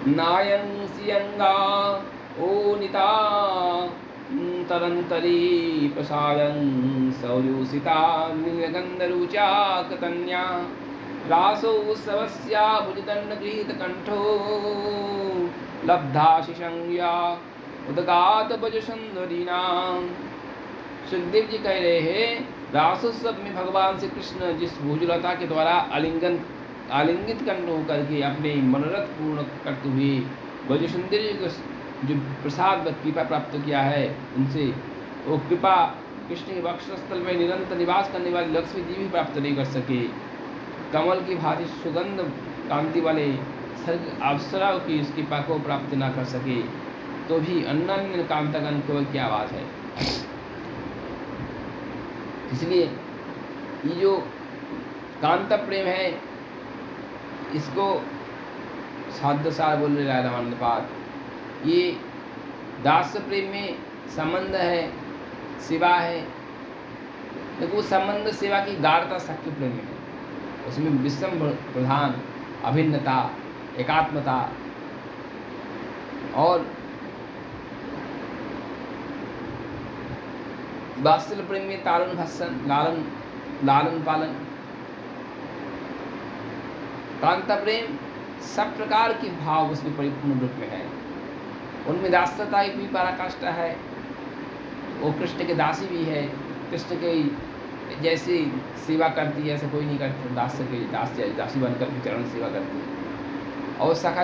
नायं सियंगा ओ निता तरंतरी प्रसादं सौर्योसिता नीलगंधरुचा कतन्या रासो उत्सवस्या भुजदंड गृहीत कंठो लब्धा शिशंया उदगात भज सुंदरीना। सुखदेव जी कह रहे हैं, रासोत्सव में भगवान श्री कृष्ण जिस भुजलता के द्वारा आलिंगित कंठ होकर के अपने मनोरथ पूर्ण करते हुए भज सुंदरी को जो प्रसाद कृपा प्राप्त किया है, उनसे वो कृपा कृष्ण के वक्षस्थल में निरंतर निवास करने वाले लक्ष्मी जी भी प्राप्त नहीं कर सके। कमल की भांति सुगंध कांति वाले सर्ग अप्सरा की उस कृपा को प्राप्त ना कर सके, तो भी अन्य कांतागण केवल की आवाज़ है। इसलिए ये जो कांता प्रेम है, इसको साध्यसार बोल रहे राधानंद पाद। ये दास प्रेम में संबंध है, सेवा है, लेकिन वो संबंध सेवा की गाढ़ता सख्य प्रेम में है। उसमें विषम प्रधान, अभिन्नता, एकात्मता और वात्सल्य प्रेम में तारण भत्सन, लालन पालन। कांता प्रेम सब प्रकार के भाव उसमें परिपूर्ण रूप में है। उनमें दासता भी पराकाष्ठा है, वो कृष्ण के दासी भी है, कृष्ण के जैसी सेवा करती है ऐसे कोई नहीं करता, दासी बनकर के चरण सेवा करती है। और सख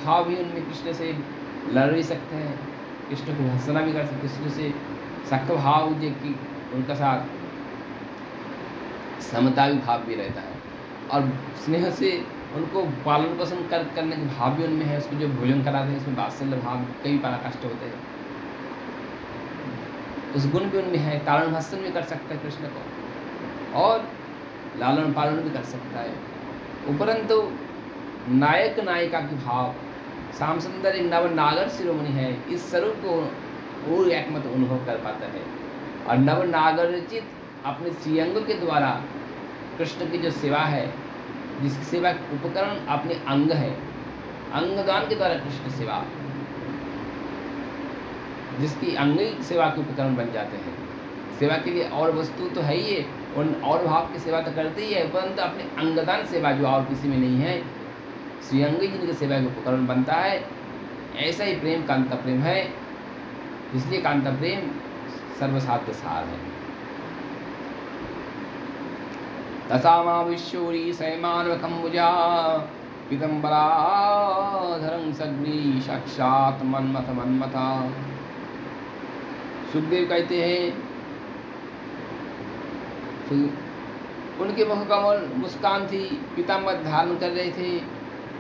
भाव भी उनमें कृष्ण से लड़ भी सकते हैं, कृष्ण को हंसना भी कर सकते, कृष्ण से सख भाव जो कि उनका साथ समता भी भाव भी रहता है, और स्नेह से उनको पालन पोषण करने के भाव भी उनमें है। उसको जो भोजन कराते हैं उसमें वात्सल्य भाव कई पराकाष्ठ होते हैं, उस गुण भी उनमें है। तारण भत्सन भी कर सकता है कृष्ण को, और लालन पालन भी कर सकता है। उपरंतु नायक नायिका के भाव, श्याम सुंदर एक नवनागर शिरोमणि है, इस स्वरूप को वो एकमत अनुभव कर पाता है। और नवनागर रचित अपने श्रीअंग के द्वारा कृष्ण की जो सेवा है, जिसकी सेवा उपकरण अपने अंग है, अंगदान के द्वारा कृष्ण सेवा, जिसकी अंगिक सेवा के उपकरण बन जाते हैं। सेवा के लिए और वस्तु तो है ही है, और भाव की सेवा तो करते ही है, परंतु अपने अंगदान सेवा जो और किसी में नहीं है, श्रीअंग जिनकी सेवा के उपकरण बनता है, ऐसा ही प्रेम कांता प्रेम है। इसलिए कांता प्रेम सर्वसाध्य सार है। दशामाविश्योरी सैमानवकम्बुजा पीतम्बराधरं सग्नि साक्षात् मन्मथ मन्मथा। सुखदेव कहते हैं उनके मुख कमल मुस्कान थी, पीताम्बर धारण कर रहे थे,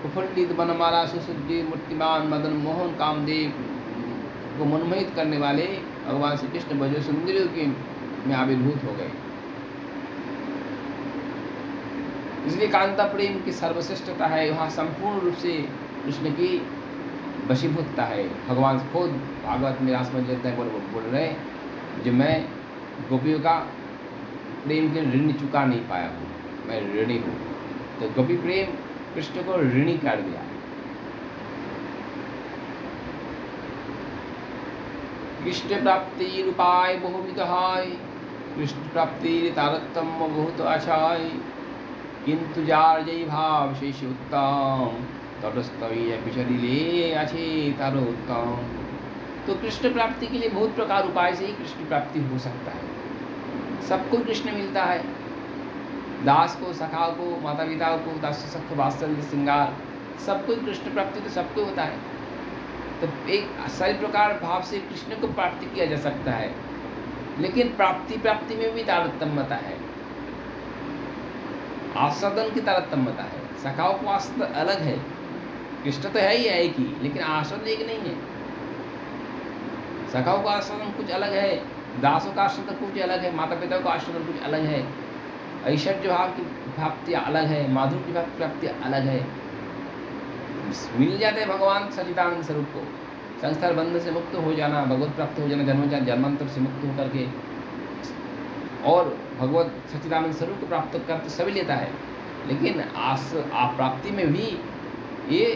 प्रफुल्लित बनमाला सुसज्जित मूर्तिमान मदन मोहन कामदेव को मनमोहित करने वाले भगवान श्री कृष्ण भजो सुंदरियों के में आविर्भूत हो गए। इसलिए कांता प्रेम की सर्वश्रेष्ठता है, वहाँ संपूर्ण रूप से कृष्ण की वशीभूतता है। भगवान खुद भागवत में रासमंजरी बोल रहे हैं, जो मैं गोपियों का प्रेम के ऋण चुका नहीं पाया हूँ, मैं ऋणी हूँ। तो गोपी प्रेम कृष्ण को ऋणी कर दिया। कृष्ण प्राप्ति उपाय बहुविध है, कृष्ण प्राप्ति तारतम्य बहुत आछाय, किंतु जार जय भाव शेष उत्तम, तटस्थवी पिछड़िले अच्छे तारो उत्तम। तो कृष्ण प्राप्ति के लिए बहुत प्रकार उपाय से ही कृष्ण प्राप्ति हो सकता है। सबको कृष्ण मिलता है, दास को, सखा को, माता पिता को, दास सख वात्सल्य श्रृंगार, सबको कृष्ण प्राप्ति तो सबको होता है। तो एक सही प्रकार भाव से कृष्ण को प्राप्ति किया जा सकता है, लेकिन प्राप्ति में भी तारतम्यता है, आस्वादन की तारतम्यता है। सखाओं को आस्वादन अलग है, कृष्ण तो है ही है एक ही, लेकिन आस्वादन एक नहीं है। सखाओं का आस्वादन कुछ अलग है, दासों का आस्वादन कुछ अलग है, माता पिता का आस्वादन कुछ अलग है, ऐश्वर्य भाव की प्राप्ति अलग है, माधुर्य की प्राप्ति अलग है। मिल जाते हैं भगवान सच्चिदानंद स्वरूप को, संसार बंधन से मुक्त हो जाना, भगवत प्राप्त हो जाना, जन्मांतर से मुक्त होकर के और भगवत सच्चिदानंद स्वरूप को प्राप्त करते सभी लेता है, लेकिन प्राप्ति में भी ये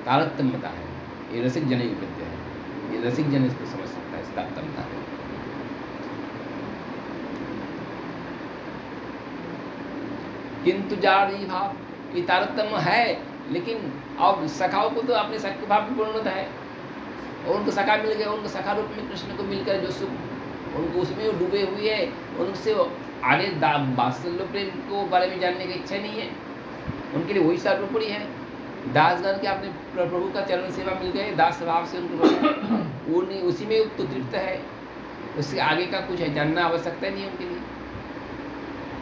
तारतम्यता है। ये रसिक जन ही कहते हैं, ये रसिक जन इसको समझ सकता है, इस तारतम्यता है। किंतु जारी भाव ये तारतम्य है, लेकिन अब सखाओं को तो अपने सख भाव की पूर्णता है, और उनको सखा मिल गया, उनको सखा रूप में कृष्ण को मिलकर जो सुख उनको उसमें वो डूबे हुए है, उनसे आगे वात्सल्य प्रेम को बारे में जानने की इच्छा नहीं है, उनके लिए वही सर्वोपरि है। दासगण के अपने प्रभु का चरण सेवा मिल गए, दास भाव से उनको उसी में तो तृप्त है, उससे आगे का कुछ है जानना आवश्यकता नहीं है उनके लिए।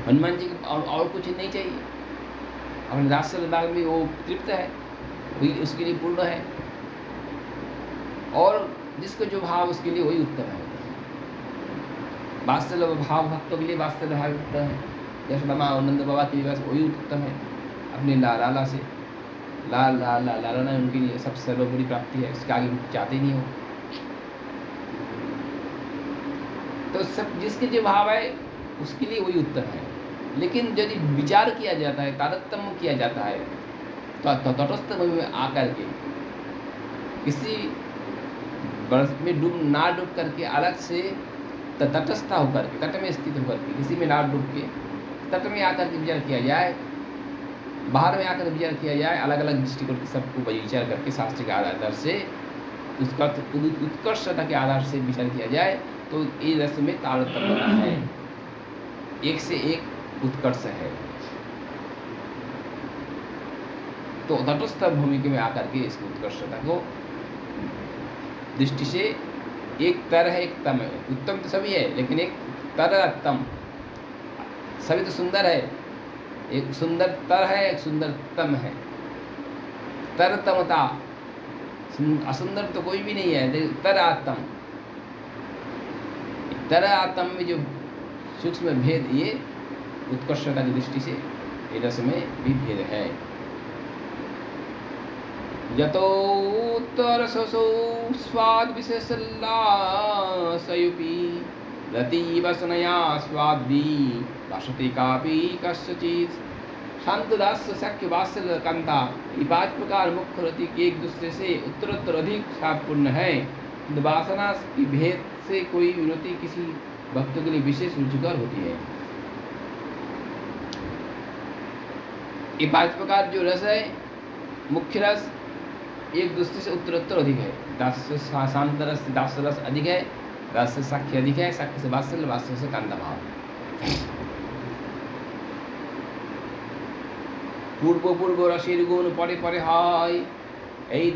हनुमान जी को और कुछ नहीं चाहिए, अपने दास भाव में वो तृप्त है, वही उसके लिए पूर्ण है, और जिसको जो भाव उसके लिए वही उत्तम है। वात्सल्य भाव भक्तों के लिए वात्सल्य भाव उत्तम है, यशोदा और नंद बाबा के लिए वही उत्तम है। अपने लाला से लाला उनके लिए सबसे सर्वोपरि प्राप्ति है, इसके आगे चाहते नहीं हो। तो सब जिसके जो भाव है उसके लिए वही उत्तम है, लेकिन यदि विचार किया जाता है, तारतम्य किया जाता है, तो तटस्थ में आकर के किसी बरस में ना डूब करके अलग से तटस्थ होकर के, तट में स्थित होकर के, किसी में ना डूब के तट में आकर के विचार किया जाए, बाहर में आकर विचार किया जाए, अलग अलग दृष्टिकोण के सबको विचार करके शास्त्र के आधार से उसका उत्कर्षता के आधार से विचार किया जाए, तो ये रस में तारतम्यता है, एक से एक उत्कर्ष है। तो तटस्थ भूमिका में आकर के इस उत्कर्षता को दृष्टि से एक तर है, एक तम है। उत्तम तो सभी है, लेकिन एक तर तम, सभी तो सुंदर है, एक सुंदर तर है, एक सुंदर तम है। तर तमता, असुंदर तो कोई भी नहीं है, तर आत्म, तर आत्म में जो सूक्ष्म भेद, ये उत्कर्षता की दृष्टि से रस में भी भेद है। यतोत्तरसो स्वाद विशेषल्लासयुपी रतिवसनया स्वाद्वी भाषते कापि कस्यचित्। शांतदास शक्य वात्सल्य कांता, ये 5 प्रकार मुख्य रति एक दूसरे से उत्तरोत्तर अधिक साधपूर्ण है। वासना की भेद से कोई विनती किसी भक्त के लिए विशेष रुचिकर होती है। ये 5 प्रकार जो रस है, मुख्य रस एक दूसरे से उत्तरोत्तर अधिक है। दास से शांत रस, दास रस अधिक है, रस से साक्ष्य अधिक है, साक्ष्य से वात्सल्य, वात्सल्य से कांता भाव। পূর্ব পূর্ব রসের গুণ পরে পরে হয়, এই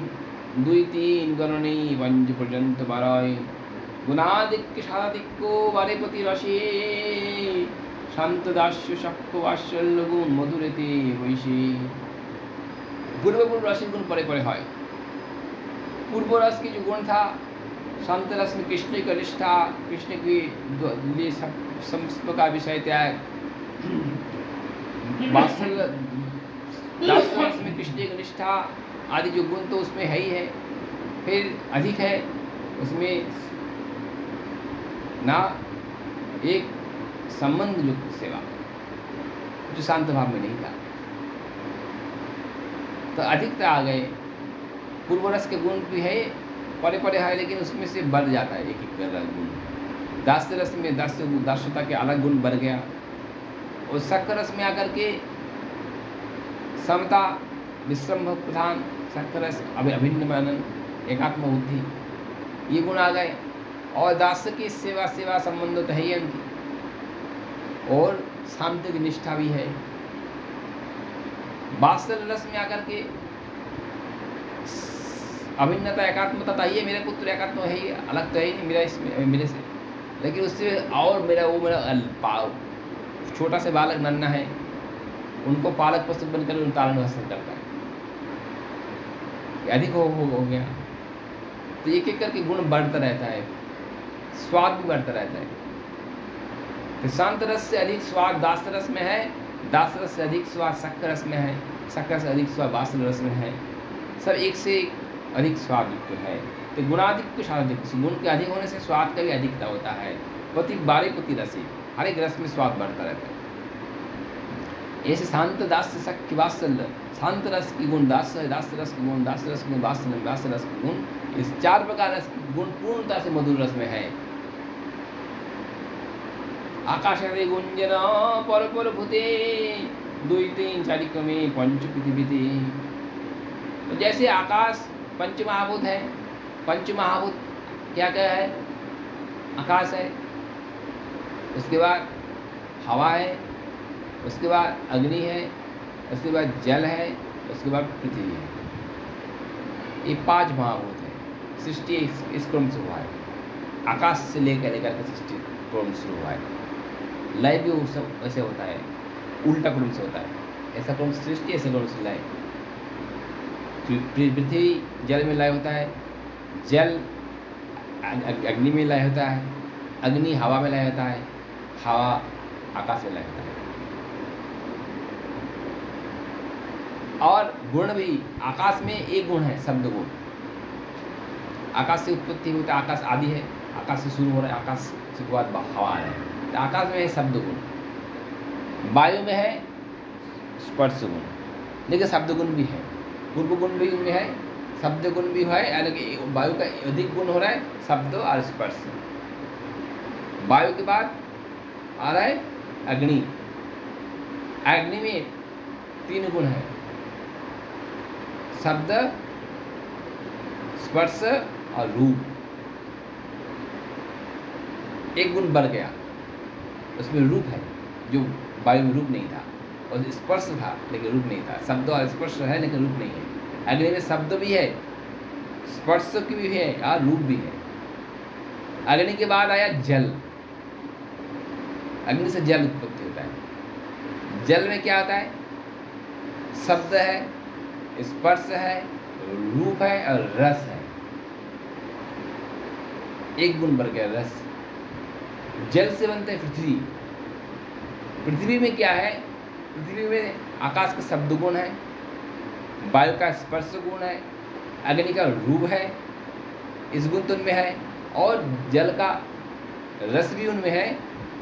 2-3 গণনেই পঞ্চ পর্যন্ত বাড়য়। গুণাধিক্য সাধাধিক্য বারে প্রতি রসে, शांत दास्य शक्य वात्सल्य गुण मधुरेते वैशे। पूर्व पूर्व रस गुण परे परे है। पूर्व रस की जो गुण था, शांत रस में कृष्ण की निष्ठा, कृष्ण के लिए समस्त का विषय त्याग, वात्सल्य दास रस में कृष्ण की निष्ठा आदि जो गुण तो उसमें है ही है। फिर अधिक है उसमें ना एक संबंध युक्त सेवा, जो शांत भाव में नहीं था, तो अधिकता आ गए। पूर्व रस के गुण भी है, परे परे है, लेकिन उसमें से बढ़ जाता है एक एक गुण। दास्य रस में दास्यता के अलग गुण बढ़ गया, और शक्कर रस में आकर के समता, विश्रम्भ प्रधान, शक्कर रस, अभिन्न मनन, एकात्म बुद्धि, ये गुण आ गए। और दास्य की सेवा संबंध तो है ही उनकी, और शांति की निष्ठा भी है। वात्सल्य रस में आकर के अभिन्नता, एकात्मता तो है, मेरे पुत्र एकात्म है ही, अलग तो है ही नहीं मेरा इसमें मेरे से, लेकिन उससे और मेरा छोटा से बालक नन्ना है, उनको पालक पशु बनकर तारण हासिल करता है, अधिक हो गया। तो एक एक करके गुण बढ़ता रहता है, स्वाद भी बढ़ता रहता है। तो शांत रस से अधिक स्वाद दास रस में है, दास रस से अधिक स्वाद शक्कर रस में है, शक्कर से अधिक स्वाद वात्सल्य रस में है। सब एक से एक अधिक स्वाद युक्त है। तो गुणाधिक को शादिक, गुण के अधिक होने से स्वाद का भी अधिकता होता है। प्रति बारे प्रति रसी, हर एक रस में स्वाद बढ़ता रहता है। ऐसे शांत दास शक्य वात्सल्य, शांत रस की गुण दास रस की गुण, दास रस की गुण वात्सल्य रस की गुण, इस 4 प्रकार रस की गुण पूर्णता से मधुर रस में है। आकाशादि गुंजन पर पर भूते, 2-3 4 क्रमे पंच पृथ्वीते। तो जैसे आकाश पंचमहाभूत है, पंचमहाभूत क्या क्या है? आकाश है, उसके बाद हवा है, उसके बाद अग्नि है, उसके बाद जल है, उसके बाद पृथ्वी है। ये 5 महाभूत है। सृष्टि इस क्रम से हुआ है, आकाश से लेकर के सृष्टि क्रम शुरू हुआ है। लय भी ऐसे होता है, उल्टा क्रम से होता है, ऐसा क्रम से सृष्टि, ऐसा क्रम से लय। पृथ्वी जल में लय होता है, जल अग्नि में लय होता है, अग्नि हवा में लय होता है, हवा आकाश में लय होता है। और गुण भी आकाश में एक गुण है, शब्द गुण। आकाश से उत्पत्ति होता है, आकाश आदि है, आकाश से शुरू हो रहा है, आकाश से बाद हवा आ रहा है। तो आकाश में है शब्द गुण, वायु में है स्पर्श गुण, लेकिन शब्द गुण भी है, पूर्व गुण भी उनमें है, शब्द गुण भी है, यानी कि वायु का अधिक गुण हो रहा है शब्द और स्पर्श। वायु के बाद आ रहा है अग्नि, अग्नि में 3 गुण है, शब्द, स्पर्श और रूप। एक गुण बढ़ गया, उसमें रूप है, जो वायु में रूप नहीं था, और स्पर्श था लेकिन रूप नहीं था। शब्द और स्पर्श है लेकिन रूप नहीं है। अग्नि में शब्द भी है, स्पर्श की भी है और रूप भी है। अग्नि के बाद आया जल, अग्नि से जल उत्पत्ति होता है। जल में क्या होता है? शब्द है, स्पर्श है, रूप है और रस है। एक गुण बढ़ गया, रस। जल से बनता है पृथ्वी। पृथ्वी में क्या है? पृथ्वी में आकाश का शब्द गुण है, वायु का स्पर्श गुण है, अग्नि का रूप है, इस गुण तो उनमें है, और जल का रस भी उनमें है,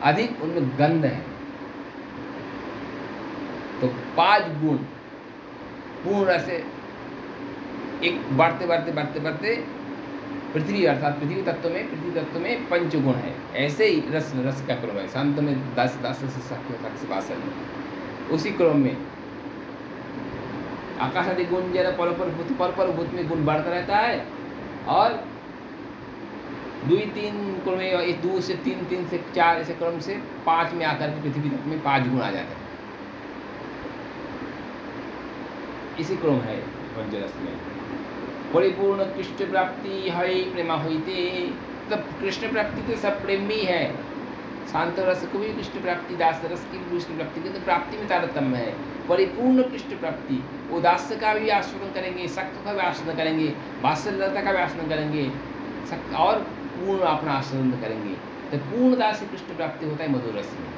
अधिक उनमें गंध है। तो 5 गुण पूर्ण से एक बढ़ते बढ़ते बढ़ते बढ़ते पृथ्वी अर्थात पृथ्वी तत्व में 5 गुण है। ऐसे ही रस का क्रम है, शांत में 10 से वात्सल्य, उसी क्रम में आकाश आदि गुण जरा पर भूत में गुण बढ़ता रहता है, और 2-3 क्रम में, 2 से 3 से 4 ऐसे क्रम से 5 में आकर के पृथ्वी तत्व में 5 गुण आ जाते हैं। इसी क्रम है पंचरस में। परिपूर्ण कृष्ण प्राप्ति है प्रेमा होते, तब कृष्ण प्राप्ति तो सब प्रेम में ही है। शांत रस को भी कृष्ण प्राप्ति, दास रस की भी कृष्ण प्राप्ति, किंतु प्राप्ति में तारतम्य है। परिपूर्ण कृष्ण प्राप्ति, वो दास्य का भी आस्वादन करेंगे, शक्त का भी आस्वादन करेंगे, वात्सल्यता का भी आस्वादन करेंगे, और पूर्ण अपना आस्वादन करेंगे। तो पूर्णता से कृष्ण प्राप्ति होता है मधुर रस में।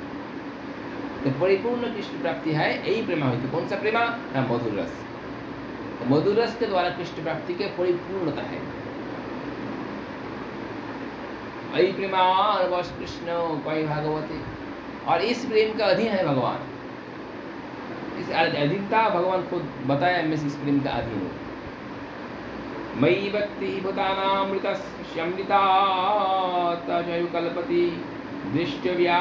तो परिपूर्ण कृष्ण प्राप्ति है यही प्रेमा होती। कौन सा प्रेमा? ना, मधुर रस। तो मधुर रस के द्वारा कृष्ण प्राप्ति के परिपूर्णता है। अयि प्रेमान वश कृष्ण कई भागवते, और इस प्रेम का अधीन है भगवान। इस अधीनता भगवान खुद बताया, मैं इस प्रेम का अधीन हूँ। मयि भक्ति भूतानामृतस्यमृता तजयु कल्पति दृष्टव्या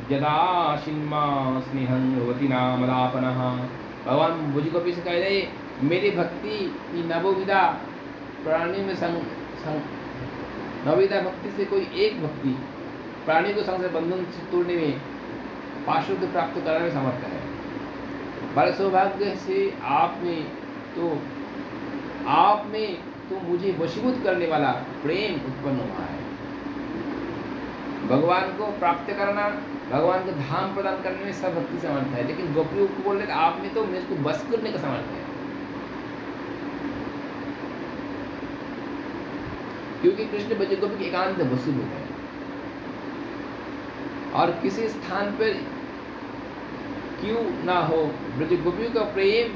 यदा शिन्मा स्नेहं भवति नामलापनः। भगवान मुझको से कह रहे, मेरी भक्ति की नवोविधा प्राणी में नवविधा भक्ति से कोई एक भक्ति प्राणी को संसार बंधन से तोड़ने में, पाशुद्ध प्राप्त करने में समर्थ है। बड़े सौभाग्य से आप में तो मुझे वशीभूत करने वाला प्रेम उत्पन्न हुआ है। भगवान को प्राप्त करना, भगवान को धाम प्रदान करने में सब भक्ति समर्थ है, लेकिन गोपियों को बोल रहे आप में तो मेरे को बस करने का समर्थ है। क्योंकि कृष्ण ब्रज गोपी के एकांत वशीभूत है, और किसी स्थान पर क्यों ना हो, ब्रज गोपियों का प्रेम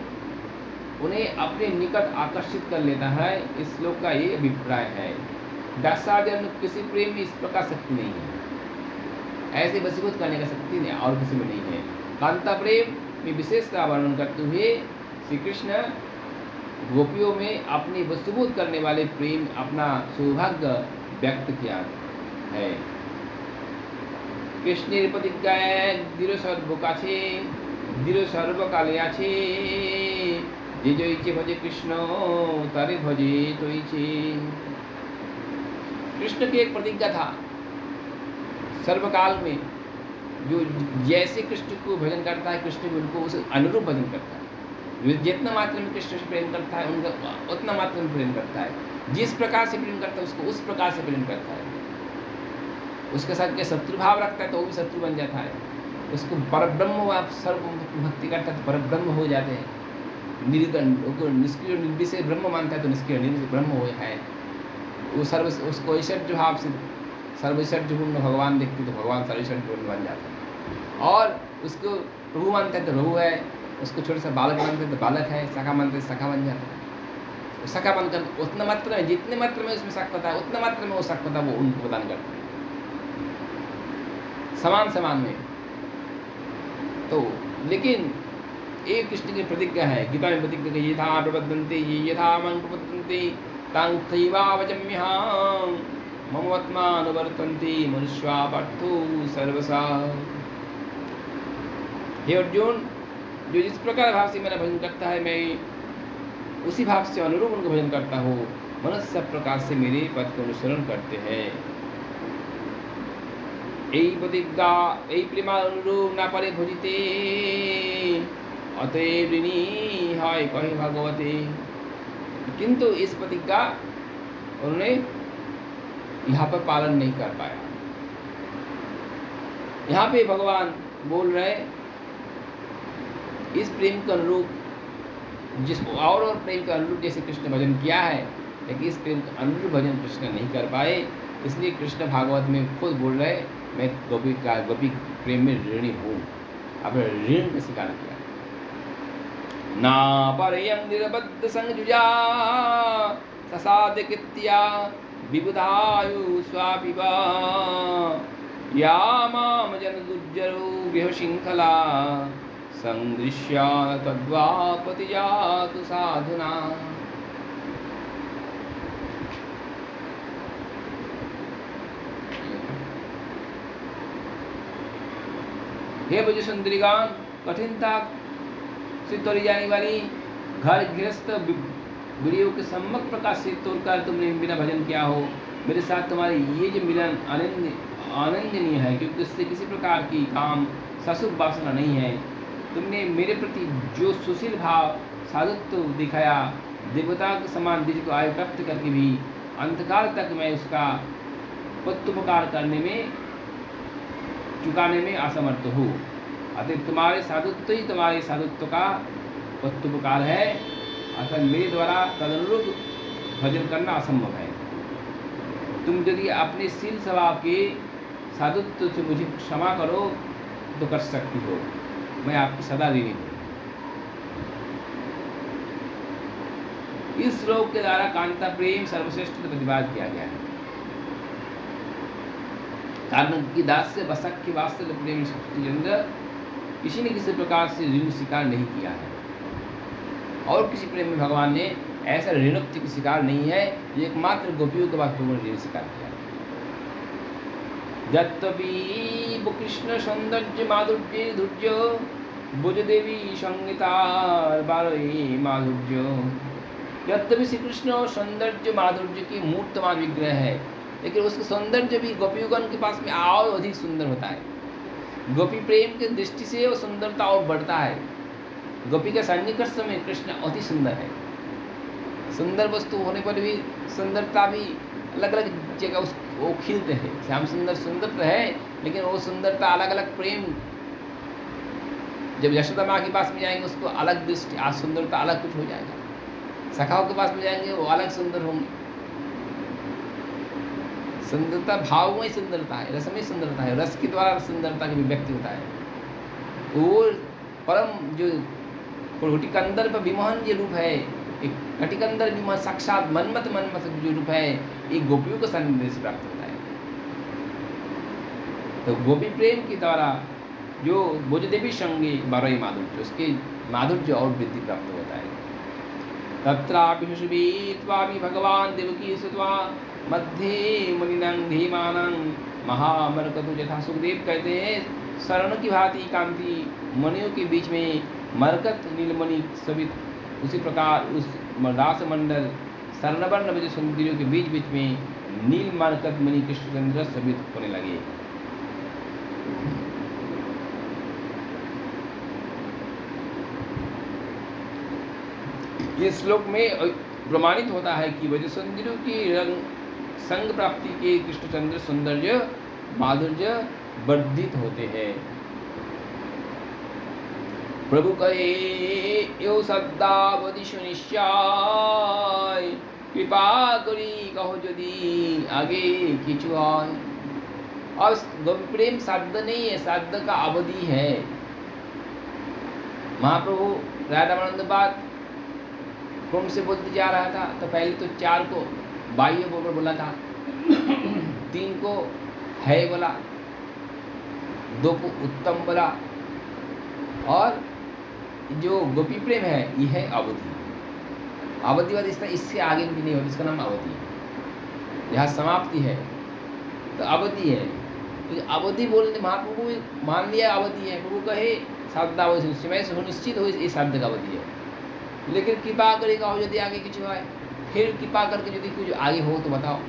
उन्हें अपने निकट आकर्षित कर लेता है। इस श्लोक का ये अभिप्राय है। दासादि किसी प्रेम में इस प्रकार शक्ति नहीं है, ऐसे वशीभूत करने का शक्ति नहीं और किसी में नहीं है। कांता प्रेम में विशेषता वर्णन करते हुए श्री कृष्ण गोपियों में अपनी वशीभूत करने वाले प्रेम, अपना सौभाग्य व्यक्त किया है। कृष्णेर प्रतिज्ञाय दृढ़ सर्व काछे, दृढ़ सर्व काले आछे, जे जो इच्छे भजे कृष्ण तारे भजे तो इच्छे। कृष्ण की एक प्रतिज्ञा था सर्वकाल में, जो जैसे कृष्ण को भजन करता है, कृष्ण भी उनको उस अनुरूप भजन करता है। जितना मात्रा में कृष्ण से प्रेम करता है, उनका उतना मात्रा में प्रेम करता है। जिस प्रकार से प्रेम करता है, उसको उस प्रकार से प्रेम करता है। उसके साथ के शत्रु भाव रखता है तो वो भी शत्रु बन जाता है। उसको परब्रह्म, आप सर्व भक्ति करता है तो परब्रह्म हो जाते हैं। निष्क्रिय निर्विषय ब्रह्म मानता है तो निष्क्रिय निर्विषय ब्रह्म हो है। वो उसको ऐश्वर्य भाव से सर्वैश्वर्यपूर्ण भगवान देखते तो भगवान सर्वैश्वर्यपूर्ण बन जाता है। और उसको प्रभु मानते हैं तो प्रभु है, उसको छोटे सा बालक मानते हैं तो बालक है, सखा मानते हैं सखा बन जाता है। सखा बनकर उतना मात्रा में, जितने मात्रा में उसमें सख पता है, उतना मात्रा में वो सख पता वो उनको प्रदान करता है, समान समान में। तो लेकिन एक कृष्ण की प्रतिज्ञा है, गीता में प्रतिज्ञा की, यथा प्रबद्धन्ते ये यथा मां प्रबद्धन्ते तां तथैवावचम्यहं ममवत्मानुवर्तन्ते मनुष्या पार्थो सर्वसा। हे अर्जुन, जो जिस प्रकार भाव से मेरा भजन करता है, मैं उसी भाव से अनुरूप उनको भजन करता हूँ। मनुष्य सब प्रकार से मेरे पद को अनुसरण करते हैं। यही प्रतिज्ञा यही प्रेमा अनुरूप ना परे भजिते, अतएव ऋणी हाय कहे भगवते। किंतु इस प्रतिज्ञा उन्होंने यहाँ पर पालन नहीं कर पाया। यहाँ पे भगवान बोल रहे, इस प्रेम के अनुरूप जिस और प्रेम के अनुरूप जैसे कृष्ण भजन किया है, लेकिन इस प्रेम के अनुरूप भजन कृष्ण नहीं कर पाए। इसलिए कृष्ण भागवत में खुद बोल रहे, मैं गोपी प्रेम में ऋणी हूँ। अपने ऋण का स्वीकार किया। ना परयं निरबद्ध संजुजा ससाद कृत्या विबुधायु स्वापिवा, या माम जन दुर्जरो गृह श्रृंखला संदृश्या तद्वापति जातु साधुना। हे ब्रज सुंदरीगण, कठिनता से तोड़ी जाने वाली घर गृहस्थ वीडियो के सम्यक प्रकाश से तोड़कर तुमने बिना भजन किया हो। मेरे साथ तुम्हारी ये जो मिलन आनंदनीय है, क्योंकि उससे किसी प्रकार की काम ससुख वासना नहीं है। तुमने मेरे प्रति जो सुशील भाव साधुत्व दिखाया, देवता के समान दीर्घ आयु प्राप्त करके भी अंतकाल तक मैं उसका प्रत्युपकार करने में, चुकाने में असमर्थ हूँ। अतः तुम्हारे साधुत्व ही तुम्हारे साधुत्व का प्रत्युपकार है, अतः मेरे द्वारा तदनुरूप भजन करना असंभव है। तुम यदि अपने शील स्वभाव के साधुत्व से मुझे क्षमा करो तो कर सकती हो, मैं आपकी सदा ऋणी हूँ। इस श्लोक के द्वारा कांता प्रेम सर्वश्रेष्ठ प्रतिपादित किया गया है। कारण कि दास से बसक वास्तव प्रेम चंद्र किसी न किसी प्रकार से ऋण स्वीकार नहीं किया है, और किसी प्रेम में भगवान ने ऐसा ऋणोक्ति की स्वीकार नहीं है, एकमात्र गोपियों के बाद ऋण स्वीकार किया है। यद्यपि कृष्ण सौंदर्य माधुर्य धुर्य बुज देवी संगीतार बारे माधुर्य। यद्यपि श्री कृष्ण सौंदर्य माधुर्य की मूर्तमान विग्रह है, लेकिन उसका सौंदर्य भी गोपीगण के पास में और अधिक सुंदर होता है। गोपी प्रेम की दृष्टि से वो सुंदरता और बढ़ता है। गोपी के सन्निकर्ष में कृष्ण अति सुंदर है। सुंदर वस्तु होने पर भी सुंदरता भी अलग अलग जगह वो खिलते हैं। श्याम सुंदर सुंदर तो है, लेकिन वो सुंदरता अलग अलग प्रेम, जब यशोदा माँ के पास में जाएंगे उसको अलग दृष्टि, आज सुंदरता अलग कुछ हो जाएगा। सखाओं के पास में जाएंगे वो अलग सुंदर होंगे। सुंदरता भाव में सुंदरता है, रस में सुंदरता है, रस के द्वारा सुंदरता की व्यक्ति होता है। वो परम जो घटिकंदर पर विमोहन जो रूप है, एक घटिकंदर विमोहन साक्षात मनमत जो रूप है, एक गोपियों को संदेश प्राप्त होता है। तो गोपी प्रेम के द्वारा जो भुजदेवी संगे बारही माधुर्य, उसके माधुर्य और वृद्धि प्राप्त होता है। तत्रापि सुषुभित्वापि भगवान देवकी सुत्वा मध्ये मुनिनं धीमानं महामरकतु यथा। सुखदेव कहते हैं शरण की भांति कांति मणियों के बीच में मरकत नीलमणि सबित, उसी प्रकार उस दास मंडल स्वर्णवर्ण विजय सुंदरियों के बीच बीच में नील मरकत मणि कृष्णचंद्र सबित होने लगे। इस श्लोक में प्रमाणित होता है कि वजह सुंदरियों की रंग संग प्राप्ति के कृष्णचंद्र सौंदर्य माधुर्य वर्धित होते हैं। प्रभु कहे यो सद्दावधि सुनिश्चय, कृपा करी कहो यदि आगे किछु आए। और गोपी प्रेम साध्य नहीं है, साध्य का अवधि है। महाप्रभु राधामानंद बात क्रम से बोलते जा रहा था, तो पहले तो 4 को बाह्य बोला था, 3 को है बोला, 2 को उत्तम बोला, और जो गोपी प्रेम है ये है अवधि। अवधिवाद इससे आगे भी नहीं होती, इसका नाम अवधि है। यहाँ समाप्ति है तो अवधि है। तो अवधि बोलने महाप्रभु को मान लिया अवधि है। प्रभु कहे साध्यावधि सुनिश्चित हो इस शब्द का अवधि है, लेकिन कृपा करेगा हो यदि आगे कुछ आए, फिर कृपा करके यदि कुछ आगे हो तो बताओ,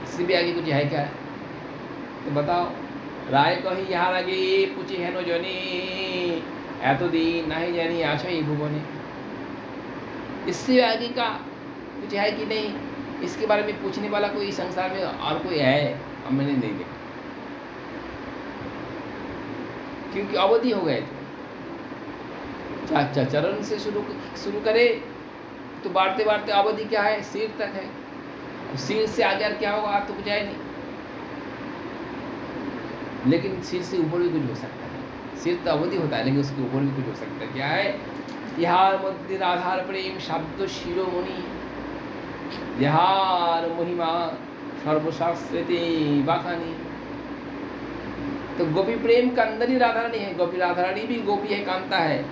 इससे भी आगे कुछ है क्या तो बताओ। राय कही यहाँ आगे पूछे है नो जनी एतदिन नहीं जानी आशा ही भुवने। इससे आगे का कुछ है कि नहीं, इसके बारे में पूछने वाला कोई संसार में और कोई है, हम मैंने नहीं देखा, क्योंकि अवधि हो गए थे। चरण से शुरू करे तो बाढ़ते बाढ़ते अवधि क्या है, सिर तक है। सिर से आगे क्या होगा तो कुछ है नहीं, लेकिन सिर से ऊपर भी कुछ हो सकता है। सिर तो अवधि होता है, लेकिन उसके ऊपर भी कुछ हो सकता है। क्या है, तिहार मध्य आधार प्रेम शब्द शिरोमणि, तिहार महिमा सर्वशास्त्रते बाखानी। तो गोपी प्रेम का अंदर ही राधा रानी है। गोपी राधा रानी भी गोपी है, कांता है,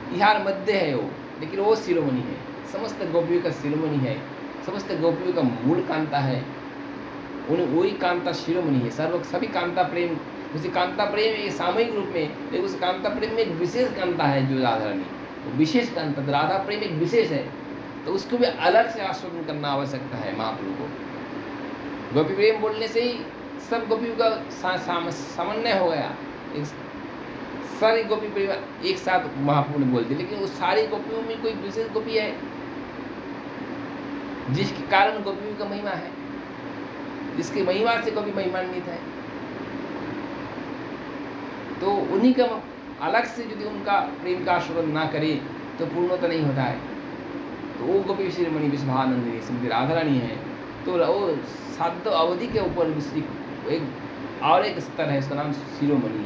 तिहार मध्य है वो, लेकिन वो शिरोमणि है। समस्त गोपियों का शिरोमणि है, समस्त गोपियों का मूल कांता है, उन्हें वही कांता शिरोमणि है। सभी कांता प्रेम, उसी कांता प्रेम एक सामूहिक रूप में, लेकिन उस कांता प्रेम में एक विशेष कांता है जो राधा रानी, वो विशेष कांता। तो राधा प्रेम एक विशेष है, तो उसको भी अलग से आस्वादन करना आवश्यकता है महाप्रभु को। गोपी प्रेम बोलने से ही सब गोपियों का समन्वय हो गया, सारी गोपी परिवार एक साथ महाप्रभु ने बोल दी, लेकिन उस सारी गोपियों में कोई विशेष गोपी है जिसके कारण गोपियों का महिमा है, जिसकी महिमा से गोपी महिमान्वित है। तो उन्हीं का अलग से यदि उनका प्रेम का आस्वादन ना करे तो पूर्णता नहीं होता है। तो वो गोपी शिरोमणि विश्वानंदिनी श्रीमती राधा रानी है। तो वो साध अवधि के ऊपर एक और एक स्तर है, उसका नाम शिरोमणि।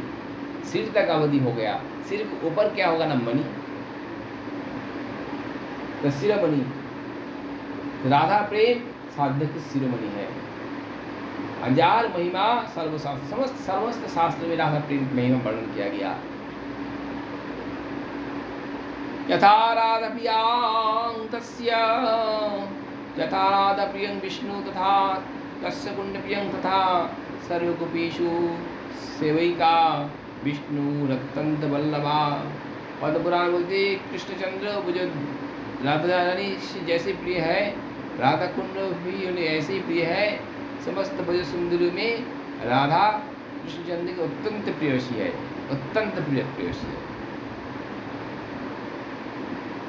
सिर तक अवधि हो गया, सिर के ऊपर क्या होगा ना, मणि, तो शिरोमणि। राधा प्रेम साध्य की शिरोमणि है। हजार महिमा सर्वशास्त्र, समस्त शास्त्र में राधा प्रेम महिमा वर्णन किया गया। यथा राधा प्रियां तस्य, यथा राधा प्रियं विष्णु तथा तस्य कुंड प्रियं तथा सर्वगोपीषु सेवैका विष्णु रत्तंत वल्लभा। पद्म पुराण बोलते कृष्णचंद्र वो जो राधा रानी जैसे प्रिय है, राधा कुंड भी उन्हें ऐसे ही प्रिय है। समस्त भज सुंदरी में राधा कृष्णचंद्र की अत्यंत प्रियसी है, अत्यंत प्रियसी है।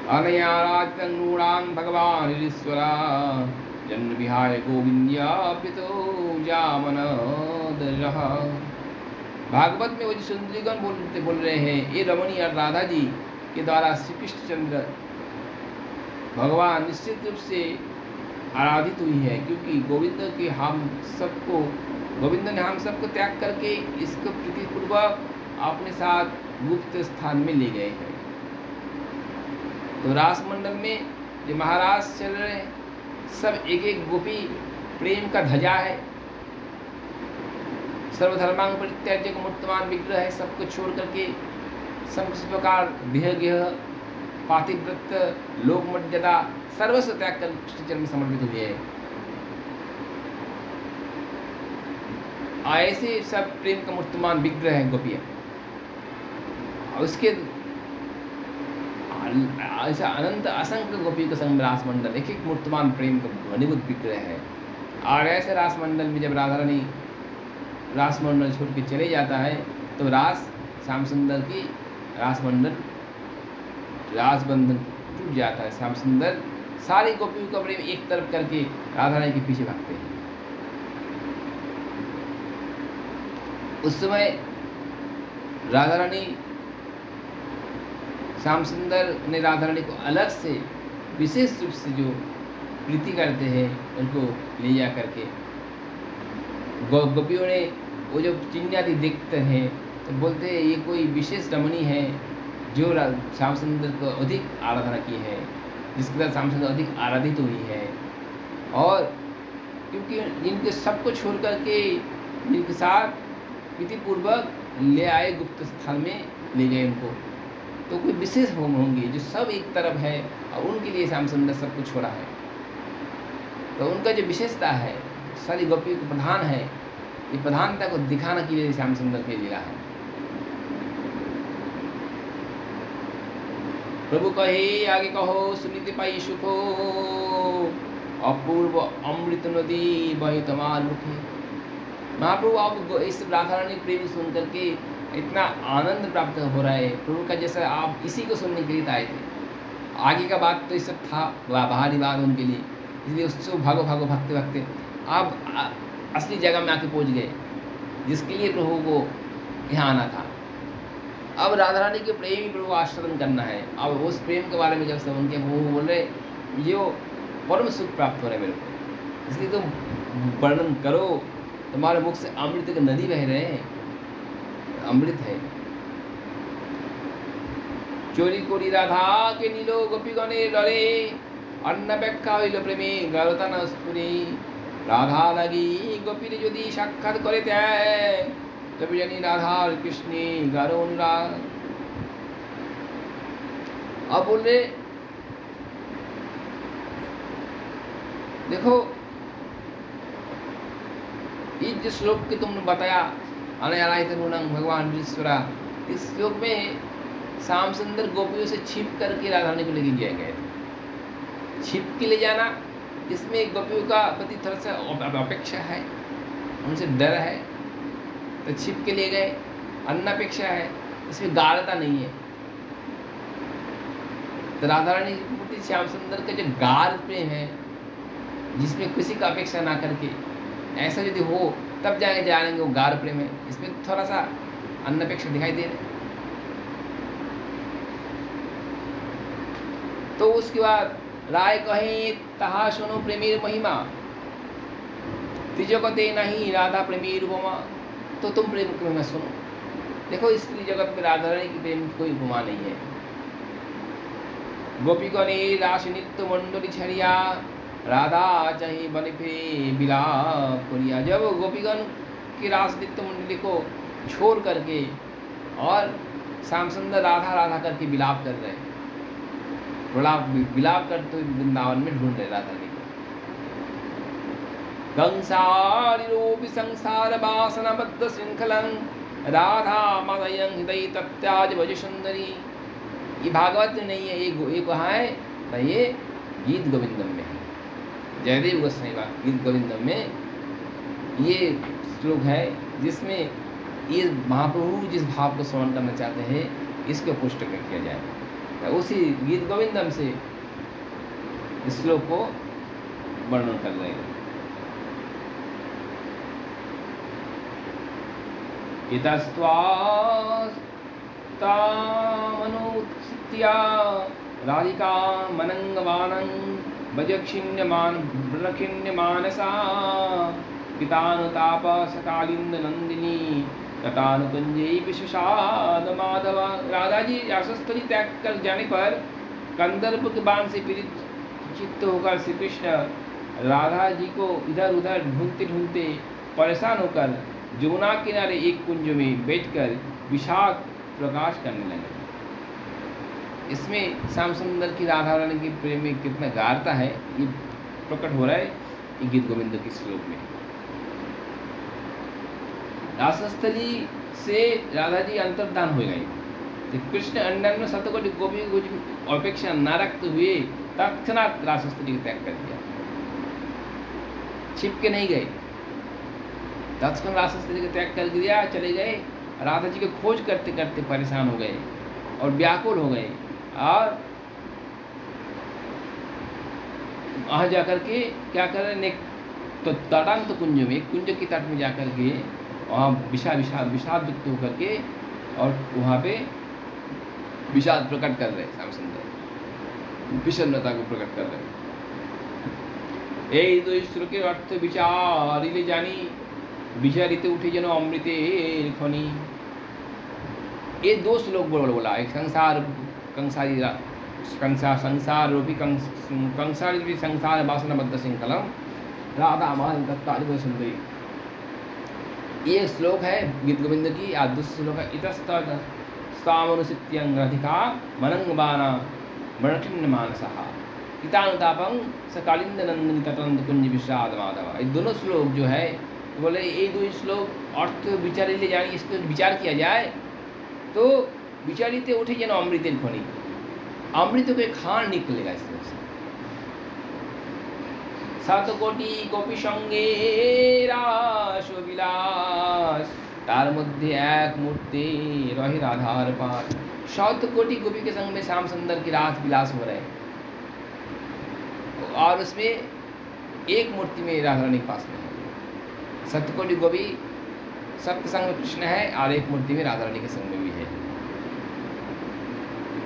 अनया राजतनूणान भगवान ईश्वरा जन्म विहाय गोविंद्या पितो जामन दरह। भागवत में वो जो सुंदरीगण बोल रहे हैं, ये रमणी और राधा जी के द्वारा श्री कृष्णचंद्र भगवान निश्चित रूप से आराधित हुई है, क्योंकि गोविंद ने हम सबको त्याग करके इसको प्रीतिपूर्वक अपने साथ गुप्त स्थान में ले गए हैं। तो रास मंडल में जो महाराज चल रहे हैं, सब एक एक गोपी प्रेम का ध्वजा है। सर्वधर्मांग परित्याज्य को मूर्तमान विग्रह है। सबको छोड़ करके सब किसी प्रकार देह गेह पातिव्रत लोक मर्यादा सर्वस्व त्याग कर कृष्णचरण में समर्पित हुए हैं। ऐसे सब प्रेम का मूर्तमान विग्रह है गोपियां। उसके ऐसा अनंत असंख्य गोपियों का संग रास मंडल एक एक मूर्तमान प्रेम का घनीभूत विग्रह है। और ऐसे रास मंडल में जब राधा रानी रास मंडल छोड़ के चले जाता है तो रास श्याम सुंदर की रास मंडल रास बंधन टूट जाता है। श्याम सुंदर सारी गोपियों का प्रेम एक तरफ करके राधा रानी के पीछे भागते हैं। उस समय राधा रानी श्याम सुंदर ने राधा रानी को अलग से विशेष रूप से जो प्रीति करते हैं उनको ले जा करके गोपियों ने वो जो चिन्ह देखते हैं तो बोलते हैं ये कोई विशेष रमणी है जो श्याम सुंदर को अधिक आराधना की है, जिसके साथ श्याम सुंदर अधिक आराधित हुई है। और क्योंकि इनके सबको छोड़ करके इनके साथ प्रीतिपूर्वक ले आए, गुप्त स्थान में ले गए उनको, तो कोई विशेष होम होंगे जो सब एक तरफ है और उनके लिए श्याम सुंदर सब कुछ छोड़ा है। तो उनका जो विशेषता है सारी गोपियों को प्रधान है, ये प्रधानता को दिखाने के लिए श्याम सुंदर के लीला है। प्रभु कहे आगे कहो सुनिति पाई सुखो, अपूर्व अमृत नदी बही तुम्हार मुखे। महाप्रभु आप इस राधा रानी प्रेम सुन करके इतना आनंद प्राप्त हो रहा है प्रभु का, जैसा आप इसी को सुनने के लिए आए थे। आगे का बात तो ये सब था बाहरी बात उनके लिए, इसलिए उससे भागो भागो भागते भागते आप असली जगह में आके पहुंच गए जिसके लिए प्रभु को यहाँ आना था। अब राधा रानी के प्रेम ही प्रभु आश्रम करना है। अब उस प्रेम के बारे में जब सब उनके प्रभु बोल रहे ये परम सुख प्राप्त हो रहा है मेरे को, इसलिए तुम वर्णन करो, तुम्हारे मुख से अमृत की नदी बह रहे हैं, अमृत है। चोरी कोरी राधा के नीलो गोपी गणे लड़े, अन्न व्याख्या हইল প্রেমে গারতা না স্ফুরে। রাধা লাগি গোপীর যদি সাক্ষাৎ করে ত্যাগ, তবে জানি রাধার কৃষ্ণে গাঢ় অনুরাग। अब बोल रहे देखो इस जो श्लोक के तुमने बताया अनयारायत नूनंग भगवान ईश्वरा, इस श्लोक में श्याम सुंदर गोपियों से छिप करके राधा रानी को लेके गए थे। छिप के ले जाना, इसमें गोपियों का प्रति थोड़ा सा अपेक्षा है, उनसे डर है तो छिप के ले गए। अन्नापेक्षा है इसमें गाढ़ता नहीं है। तो राधा रानी के प्रति श्याम सुंदर का जो गाढ़ प्रेम है, जिसमें किसी का अपेक्षा ना करके, ऐसा यदि हो तब जाके जानेंगे वो गाढ़ प्रेम है। इसमें थोड़ा सा अनपेक्षा दिखाई दे रहा है। तो उसके बाद राय कहे तहा सुनो प्रेमीर महिमा, त्रिजगते नहीं राधा प्रेमीर उपमा। तो तुम प्रेम की महिमा सुनो। देखो इस जगत में राधा रानी की प्रेम की कोई उपमा नहीं है। गोपीगणे राशि नित्य मंडली छड़िया, राधा चाहे बन फिरे बिलाप करिया। जब गोपीगण की रास नित्य मंडली को छोड़ करके और श्याम सुंदर राधा राधा करके विलाप कर रहे, विलाप करते वृंदावन में ढूंढ रहे राधा रानी को। कंसारी रूप संसार वासना बद्ध श्रृंखलं, राधा मादयं हृदय तत्याज भज सुंदरी। ये भागवत में नहीं है, ये कहाँ है? तो ये गीत गोविंदम में है। जयदेव गोस्वामी का गीत गोविंदम में ये श्लोक है, जिसमें ये महाप्रभु जिस भाव को श्रवण करना चाहते हैं इसको पुष्ट किया जाए। तो उसी गीत गोविंदम से इस श्लोक को वर्णन कर रहे हैं। इतस्त्वामनुत्या राधिका मनंगवानं भजक्षिण्यमानसा, पितानुताप सकालिंद नंदिनी तटानुकुंजई विशुषाद माधव। राधा जी रासस्थली त्याग कर जाने पर कंदर्प के बाण से पीड़ित चित्त होकर श्री कृष्ण राधा जी को इधर उधर ढूंढते ढूंढते परेशान होकर जमुना किनारे एक कुंज में बैठकर विषाद प्रकाश करने लगे। इसमें श्याम सुंदर की राधा रानी की प्रेम में कितना गाढ़ता है ये प्रकट हो रहा है ये गीत गोविंद के श्लोक में। रासस्थली से राधा जी अंतर्धान हो गई। जब कृष्ण अंडन में सतकोटि गोपी को अपेक्षा न रखते हुए तत्क्षणात रासस्थली को त्याग कर दिया, छिप के नहीं गए। तत्क्षण रासस्थली को त्याग कर दिया, चले गए। राधा जी को खोज करते करते परेशान हो गए और व्याकुल हो गए, और वहां जाकर के क्या कर रहे, तो तटांत कुंज में, कुंज के तट में जाकर के वहाँ विषाद युक्त होकर के और वहाँ पे विषाद प्रकट कर रहे श्याम सुंदर, विषन्नता को प्रकट कर रहे। এই দুই শ্লোকের অর্থ বিচারিলে জানি, বিচারিতে উঠে যেন অমৃতের খনি। ये दो श्लोक बोला, एक संसार रूपी कंसार रूपी संसार वासनाबद्ध श्रृंखलम, राधा मान तत्काल सुंदरी। ये श्लोक है गीत गोविंद की। आज दूसरा श्लोक है इतस्तमनुसित्यं राधिका मनंगबाना मणकिन्न मानसहा, पितानुतापं सकालिंद नंदिनी तटंत कुंज विषाद माधव। ये दोनों श्लोक जो है बोले ये दो श्लोक अर्थ विचार ले जाए, इसको विचार किया जाए तो विचारिते उठे जेन अमृतेर खनि, अमृत को खान निकलेगा इस तरह से। सात कोटि गोपी संगे रास বিলাস, तार मध्य एक मूर्ति रहे राधार पार। 7 कोटि गोपी के संग में श्याम सुंदर की रास विलास हो रहे हैं, और उसमें एक मूर्ति में राधा रानी के पास में है। 7 कोटि गोपी सबके संग में कृष्ण है और एक मूर्ति में राधा रानी के संग में भी है।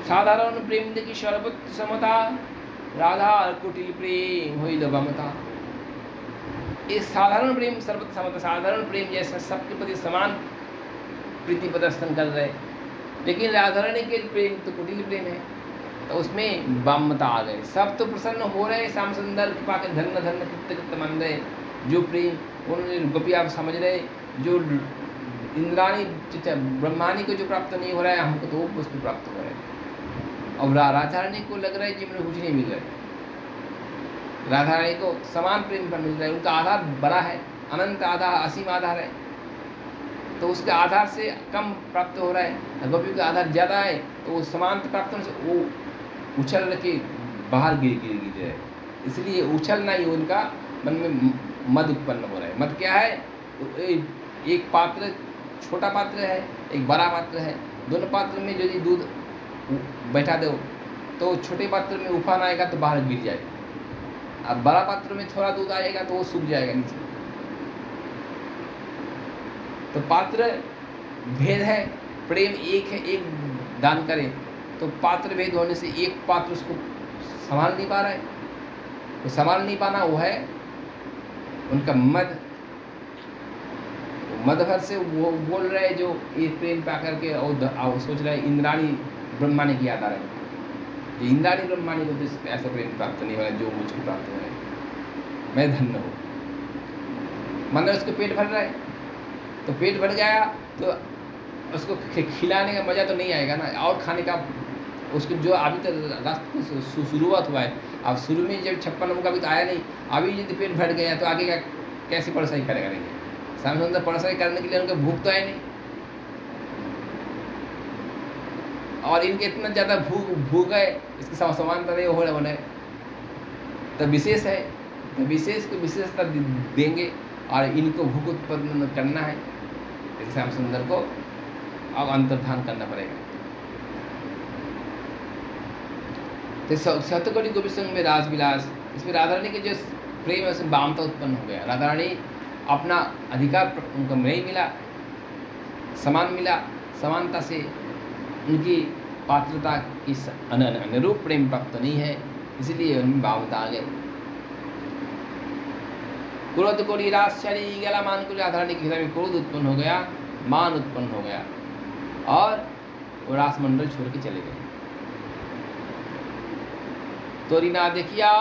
साधारण प्रेम की सर्वत्र समता, राधा कुटिल प्रेम होइल ममता। इस साधारण प्रेम सर्वत्र समता, साधारण प्रेम जैसा सबके प्रति समान प्रीति प्रदर्शन कर रहे, लेकिन राधा रानी के प्रेम तो कुटिल प्रेम है, तो उसमें वामता आ गए। सब तो प्रसन्न हो रहे श्याम सुंदर कृपा के धन्य धन्य कृत्य मान रहे, जो प्रेम उन्होंने गोपी आप समझ रहे, जो इंद्राणी ब्रह्मानी को जो प्राप्त नहीं हो रहा है हमको तो वो वस्तु प्राप्त हो रहा है। और राधा रानी को लग रहा है कि मुझे कुछ नहीं मिल रहा है, राधा रानी को समान प्रेम पर मिल रहा है। उनका आधार बड़ा है, अनंत आधार, असीम आधार है, तो उसके आधार से कम प्राप्त हो रहा है। गोपी का आधार ज़्यादा है तो वो समान प्राप्त होने से वो उछल के बाहर गिर जाए, इसलिए उछलना ही उनका मन में मद उत्पन्न हो रहा है। मद क्या है? एक पात्र छोटा पात्र है, एक बड़ा पात्र है, दोनों पात्र में यदि दूध बैठा दो तो छोटे पात्र में उफान आएगा तो बाहर गिर जाएगा, अब बड़ा पात्र में थोड़ा दूध आएगा तो वो सूख जाएगा नीचे। तो पात्र भेद है, प्रेम एक है, एक दान करे, तो पात्र भेद होने से एक पात्र उसको संभाल नहीं पा रहा है। तो संभाल नहीं पाना वो है उनका मद भर से वो बोल रहे जो ये प्रेम पा करके और सोच रहे इंद्राणी ब्रह्मा ने किया था, इंद्राणी ब्रह्माणी को तो ऐसा प्रेम प्राप्त नहीं होगा जो मुझको प्राप्त हो है, मैं धन्य हूँ। मतलब उसको पेट भर रहा है, तो पेट भर गया तो उसको खिलाने का मजा तो नहीं आएगा ना, और खाने का उसको जो अभी तक रास्ते शुरुआत हुआ है, अब शुरू में जब 56 नंबर का भी तो आया नहीं, अभी यदि पेट भर गया तो आगे का कैसे पढ़ाई करेंगे? सामने अंदर पढ़ाई करने के लिए उनका भूख तो है नहीं, और इनके इतना ज़्यादा भूख है, इसकी समानता नहीं हो रहा बने, तो विशेष है, तो विशेष को विशेषता देंगे और इनको भूख उत्पन्न करना है, इससे श्याम सुंदर को अब अंतर्धान करना पड़ेगा। तो सतगुणी गोपी संग में रास विलास, इसमें राधा रानी के जो प्रेम है उसमें वामता उत्पन्न हो गया। राधा रानी अपना अधिकार उनको नहीं मिला, समान मिला, समानता से उनकी पात्रता की अनुरूप प्रेम प्राप्त नहीं है, इसलिए उनमें वामता आ गई। क्रोध को रास चली गला, मान को राधा रानी के हृदय में क्रोध उत्पन्न हो गया, मान उत्पन्न हो गया और वो रासमंडल छोड़ के चले गए। तोरी ना देखिया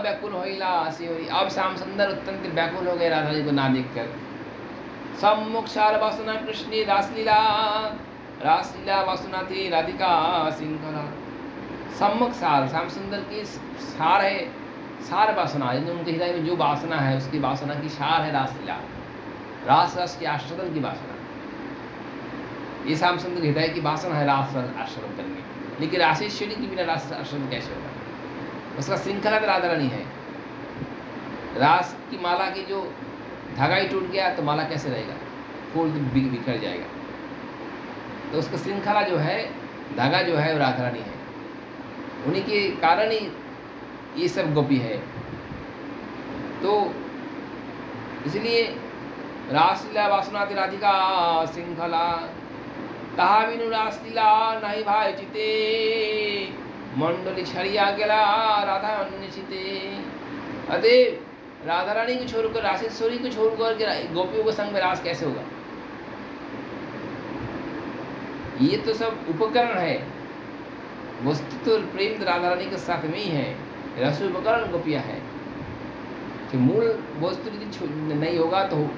व्याकुल होइला सी होई, अब श्याम सुंदर अत्यंत व्याकुल हो गए राधा जी को ना देखकर। सम्मुख सार वासना कृष्ण रासलीला, रासलीला वासना थी राधिका सिंखला। सम्मुख सार श्याम सुंदर की सार है, सार वासना, उनके हृदय में जो वासना है उसकी वासना की सार है रासलीला, रास रस के आश्रदन की वासना। ये श्याम सुंदर हृदय की वासना है रास रस आश्रदन करने, लेकिन रासेश्वरी के बिना रास आश्रदन कैसे होगा? उसका श्रृंखला तो राधा रानी है। रास की माला की जो धागा ही टूट गया तो माला कैसे रहेगा? फूल बिखर जाएगा। तो उसका श्रृंखला जो है, धागा जो है वो राधा रानी है, उन्हीं के कारण ही ये सब गोपी है। तो इसलिए रासलीला वासनाति राधिका श्रृंखला, ताहा बिनु रासलीला नहीं भाई चिते, मंडली छड़िया गेला राधा अन्यचिते। अतः राधा रानी को छोड़कर, रासेश्वरी को छोड़कर के गोपियों के संग में रास कैसे होगा? ये तो सब उपकरण है, वस्तु तो प्रेम तो राधा रानी के साथ में ही है, रस उपकरण गोपियां है। कि मूल वस्तु यदि नहीं होगा तो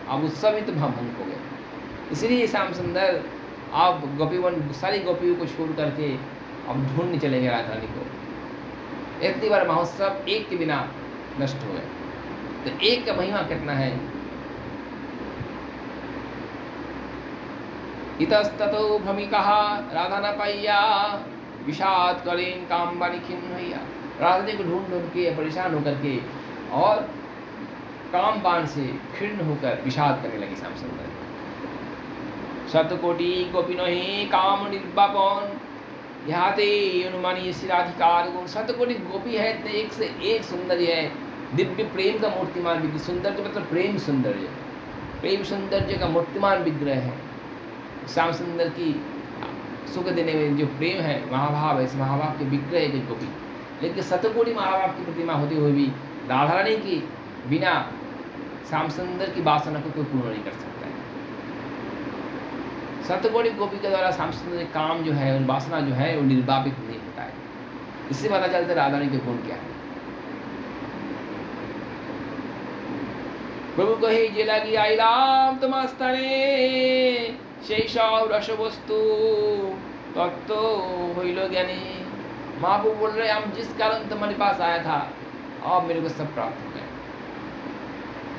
अब उत्सव ही तो भंग हो गए। इसलिए श्याम सुंदर आप गोपीवन सारी गोपियों को छोड़ करके अब ढूंढने चले गए राधा रानी को। इतनी बार महोत्सव एक के बिना नष्ट हो गए, तो एक का महिमा कितना है। इतस्ततो भ्रमिका राधा न पाइया, विषाद करें काम बानी खिन्न भैया। राधा जी को ढूंढ ढूंढ के परेशान होकर के और काम बाण से खिन्न होकर विषाद करने लगी श्याम सुंदर। शतकोटि गोपिनो ही काम निर्वापन, यहाँ ते अनुमानी राधिकार गुण। शतकोटि गोपी है तो एक से एक सुंदर है, दिव्य प्रेम का मूर्तिमान विग्रह। सुंदर मतलब प्रेम सौंदर्य, प्रेम सौंदर्य का मूर्तिमान विग्रह है श्याम सुंदर की। सुख देने में जो प्रेम है, महाभाव है, इस महाभाव के विग्रह है गोपी। लेकिन शतकोटि महाभाव की प्रतिमा होते हुए भी राधा रानी की बिना श्याम सुंदर की वासना को कोई पूर्ण नहीं कर सकता है। शतकोटि गोपी के द्वारा श्याम सुंदर काम जो है, वासना जो है वो निर्वापित नहीं होता है। इससे पता चलता है राधा रानी के गुण क्या है। प्रभु कही जे लगी आईलाम तुम्हारे शैशव रस वस्तु तत्व होइलो ज्ञानी। महाप्रभु बोल रहे हम जिस कारण तुम्हारे पास आया था अब मेरे को सब प्राप्त हो गए।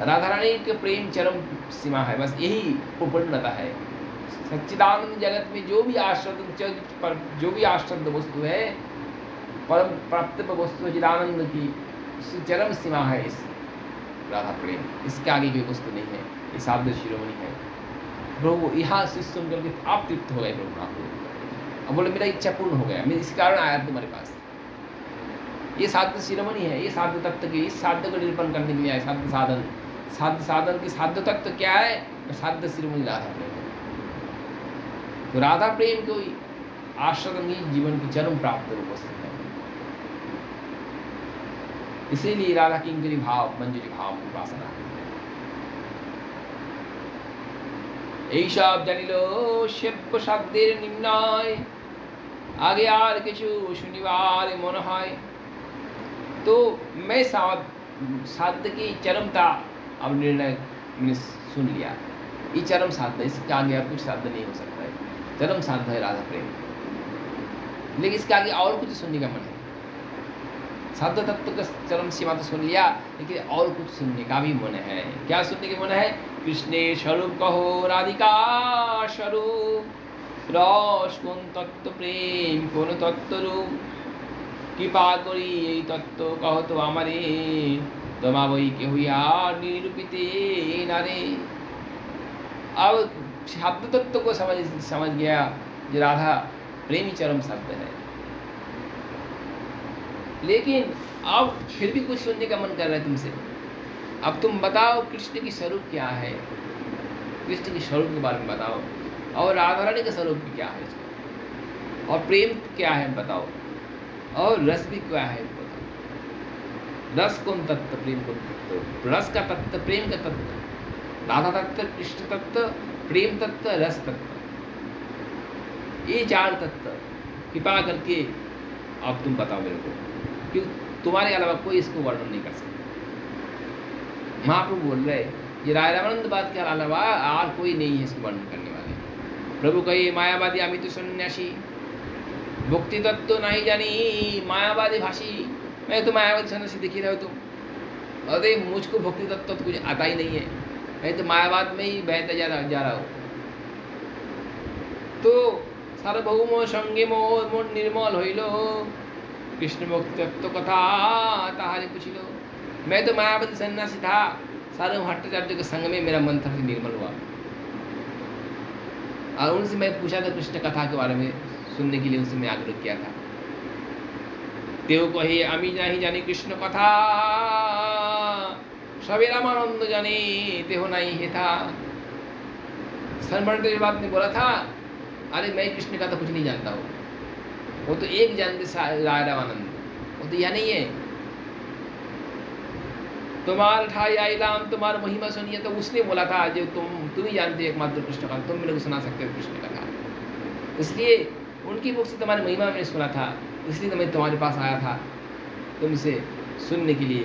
राधा रानी के प्रेम चरम सीमा है, बस यही पूर्णता है। सच्चिदानंद जगत में जो भी आश्रद वस्तु है, परम प्राप्त वस्तु सच्चिदानंद की चरम सीमा है इस राधा प्रेम। इसके आगे कोई वस्तु नहीं है, ये साध्य शिरोमणि है। प्रभु यहाँ से सुन करके आप तृप्त हो गए प्रभु महाप्रभु। अब बोले मेरा इच्छा पूर्ण हो गया, मैं इस कारण आया तुम्हारे पास। ये साध्य शिरोमणि है, ये साध्य तत्व के, इस साध्य को निरूपण करने के लिए आए। साध्य साधन, साध्य साधन के साध्य तत्व क्या है? साध्य शिरोमणि राधा प्रेम। तो राधा प्रेम को आश्रम ही जीवन की चरम प्राप्त रूप से है। इसीलिए राधा किंकरी भाव, मंजरी भाव की उपासना है। এইসব জানিল সেব্য সাধ্যের নিম্নয়, आगे আর কিছু শুনিবার মন হয়। तो मैं साध्य की चरमता अब निर्णय मैंने सुन लिया। ये चरम साध्य, इसके आगे और कुछ साध्य नहीं हो सकता है। चरम साध्य है राधा प्रेम, लेकिन इसके आगे और कुछ सुनने का मन है। साध्य तत्व का चरम सीमा तो सुन लिया, लेकिन और कुछ सुनने का भी मन है। क्या सुनने के मन है? कृष्णे स्वरूप कहो राधिका स्वरूप, रस कोन तत्व प्रेम कोन तत्व रूप, कृपा करी এই তত্ত্ব কহ তো আমারে, তোমা বই কে হইয়া निरूपिते नारे। अब शब्द तत्व को समझ गया जो राधा प्रेमी चरम शब्द है। लेकिन अब फिर भी कुछ सुनने का मन कर रहा है तुमसे। अब तुम बताओ कृष्ण की स्वरूप क्या है, कृष्ण की स्वरूप के बारे में बताओ, और राधा रानी का स्वरूप क्या है, और प्रेम क्या है बताओ, और रस भी क्या है बताओ। रस कौन तत्व, प्रेम कौन तत्व? रस का तत्व, प्रेम का तत्व, राधा तत्व, कृष्ण तत्व, प्रेम तत्व, रस तत्व, ये चार तत्व कृपा करके अब तुम बताओ मेरे को, क्यों तुम्हारे अलावा कोई इसको वर्णन नहीं कर सकता। महाप्रभु बोल रहे ये राय रामानंद बात के अलावा और कोई नहीं है इसको वर्णन करने वाले। प्रभु कहे मायावादी अमी तो सन्यासी, भक्ति तत्व नहीं जानी मायावादी भाषी। मैं तो मायावादी सन्यासी दिख ही रहे हो तुम। अरे मुझको भक्ति तत्व तो कुछ आता ही नहीं है, मैं तो मायावाद में ही बहता जा रहा हूँ। तो सार्वभौम संगे मोर मन निर्मल হইল, कृष्ण मुक्त तत्व कथा ताहारे पूछिलो। मैं तो मायावती सन्यासी था, सारे भट्टाचार्य के संग में मेरा मन था निर्मल हुआ, और उनसे मैं पूछा था कृष्ण कथा के बारे में सुनने के लिए, उनसे मैं आग्रह किया था। तेव कहे अमी नहीं जानी कृष्ण कथा, सबे रामानंद जाने तेहो नहीं है था। सनमर्द बात ने बोला था, अरे मैं कृष्ण का तो कुछ नहीं जानता हूँ, वो तो एक जानते राय रामानंद, वो तो यह नहीं है। तुम्हार ठाई आईलाम, तुम्हारा महिमा सुनिए, तो उसने बोला था जो तुम ही जानते हो एकमात्र कृष्ण का, तुम मेरे को सुना सकते हो कृष्ण कथा। इसलिए उनकी मुख से तुम्हारी महिमा मैंने सुना था, इसलिए तो मैं तुम्हारे पास आया था तुमसे सुनने के लिए।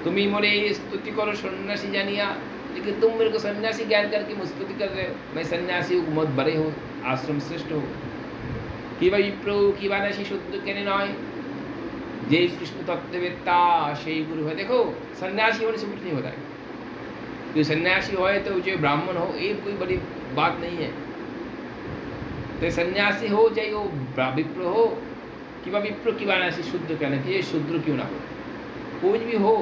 तुम ही मोरे स्तुति करो सन्यासी जानिया, लेकिन तुम मेरे को सन्यासी ज्ञान करके मुझ स्तुति कर रहे हो। मैं सन्यासी हूँ, बहुत बड़े हो, आश्रम श्रेष्ठ हो। कि भाई प्रभु की वानसी शुद्ध कहने नॉय, जे कृष्ण तत्ववेत्ता से गुरु है। देखो सन्यासी होने से कुछ नहीं होता है, कोई सन्यासी हो तो जो ब्राह्मण हो ये कोई बड़ी बात नहीं है। तो सन्यासी हो चाहे वो विप्र हो कि विप्र की वानसी शुद्ध कहना चाहिए, शुद्र क्यों ना हो, कोई भी हो,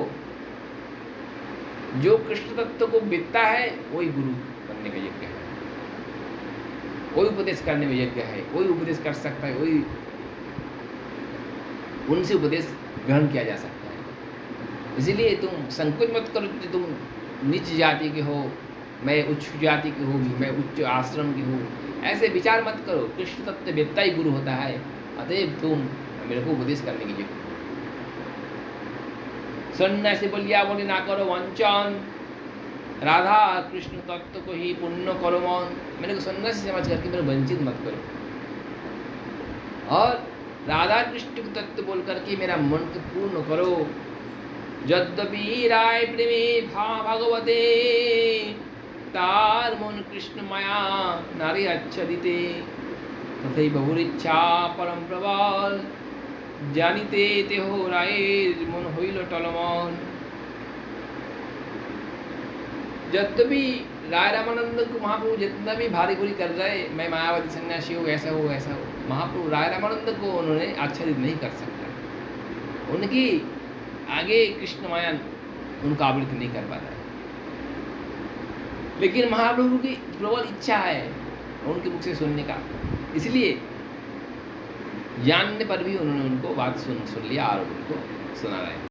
जो कृष्ण तत्व को बीतता है वही गुरु बनने का योग्य है, वही उपदेश करने में योग्य है, वही उपदेश कर सकता है, वही उनसे उपदेश ग्रहण किया जा सकता है। इसीलिए तुम संकोच मत करो कि तुम नीच जाति के हो, मैं उच्च जाति की हूँ, मैं उच्च आश्रम की हूँ, ऐसे विचार मत करो। कृष्ण तत्व वेत्ता ही गुरु होता है, अतएव तुम मेरे को उपदेश करने की योग्य। सन्यासी बोलिया बोली ना करो वंचन, राधा कृष्ण तत्व को ही पुण्य करो मन। मैंने को सन्यासी समझ करके मेरे वंचित मत करो, और राधा कृष्ण तत्व बोल करके मेरा मन को पूर्ण करो। यद्यपि राय प्रेमी भगवते, तार मन कृष्ण माया नारी आच्छादिते, तथै बहुरीच्छा परम प्रबल, जानिते तेहो राয়ের मन হইল टलमन। यद्यपि राय रामानंद को महाप्रभु जितना भी भारी भूरी कर रहे, मैं मायावादी सन्यासी हूँ, ऐसा हो ऐसा हो, महाप्रभु राय रामानंद को उन्होंने आच्छादित नहीं कर सकता, उनकी आगे कृष्ण माया उनका आवृत्ति नहीं कर पाता है। लेकिन महाप्रभु की प्रबल इच्छा है उनके मुख से सुनने का, इसलिए जानने पर भी उन्होंने उनको बात सुन लिया और उनको सुना रहे हैं।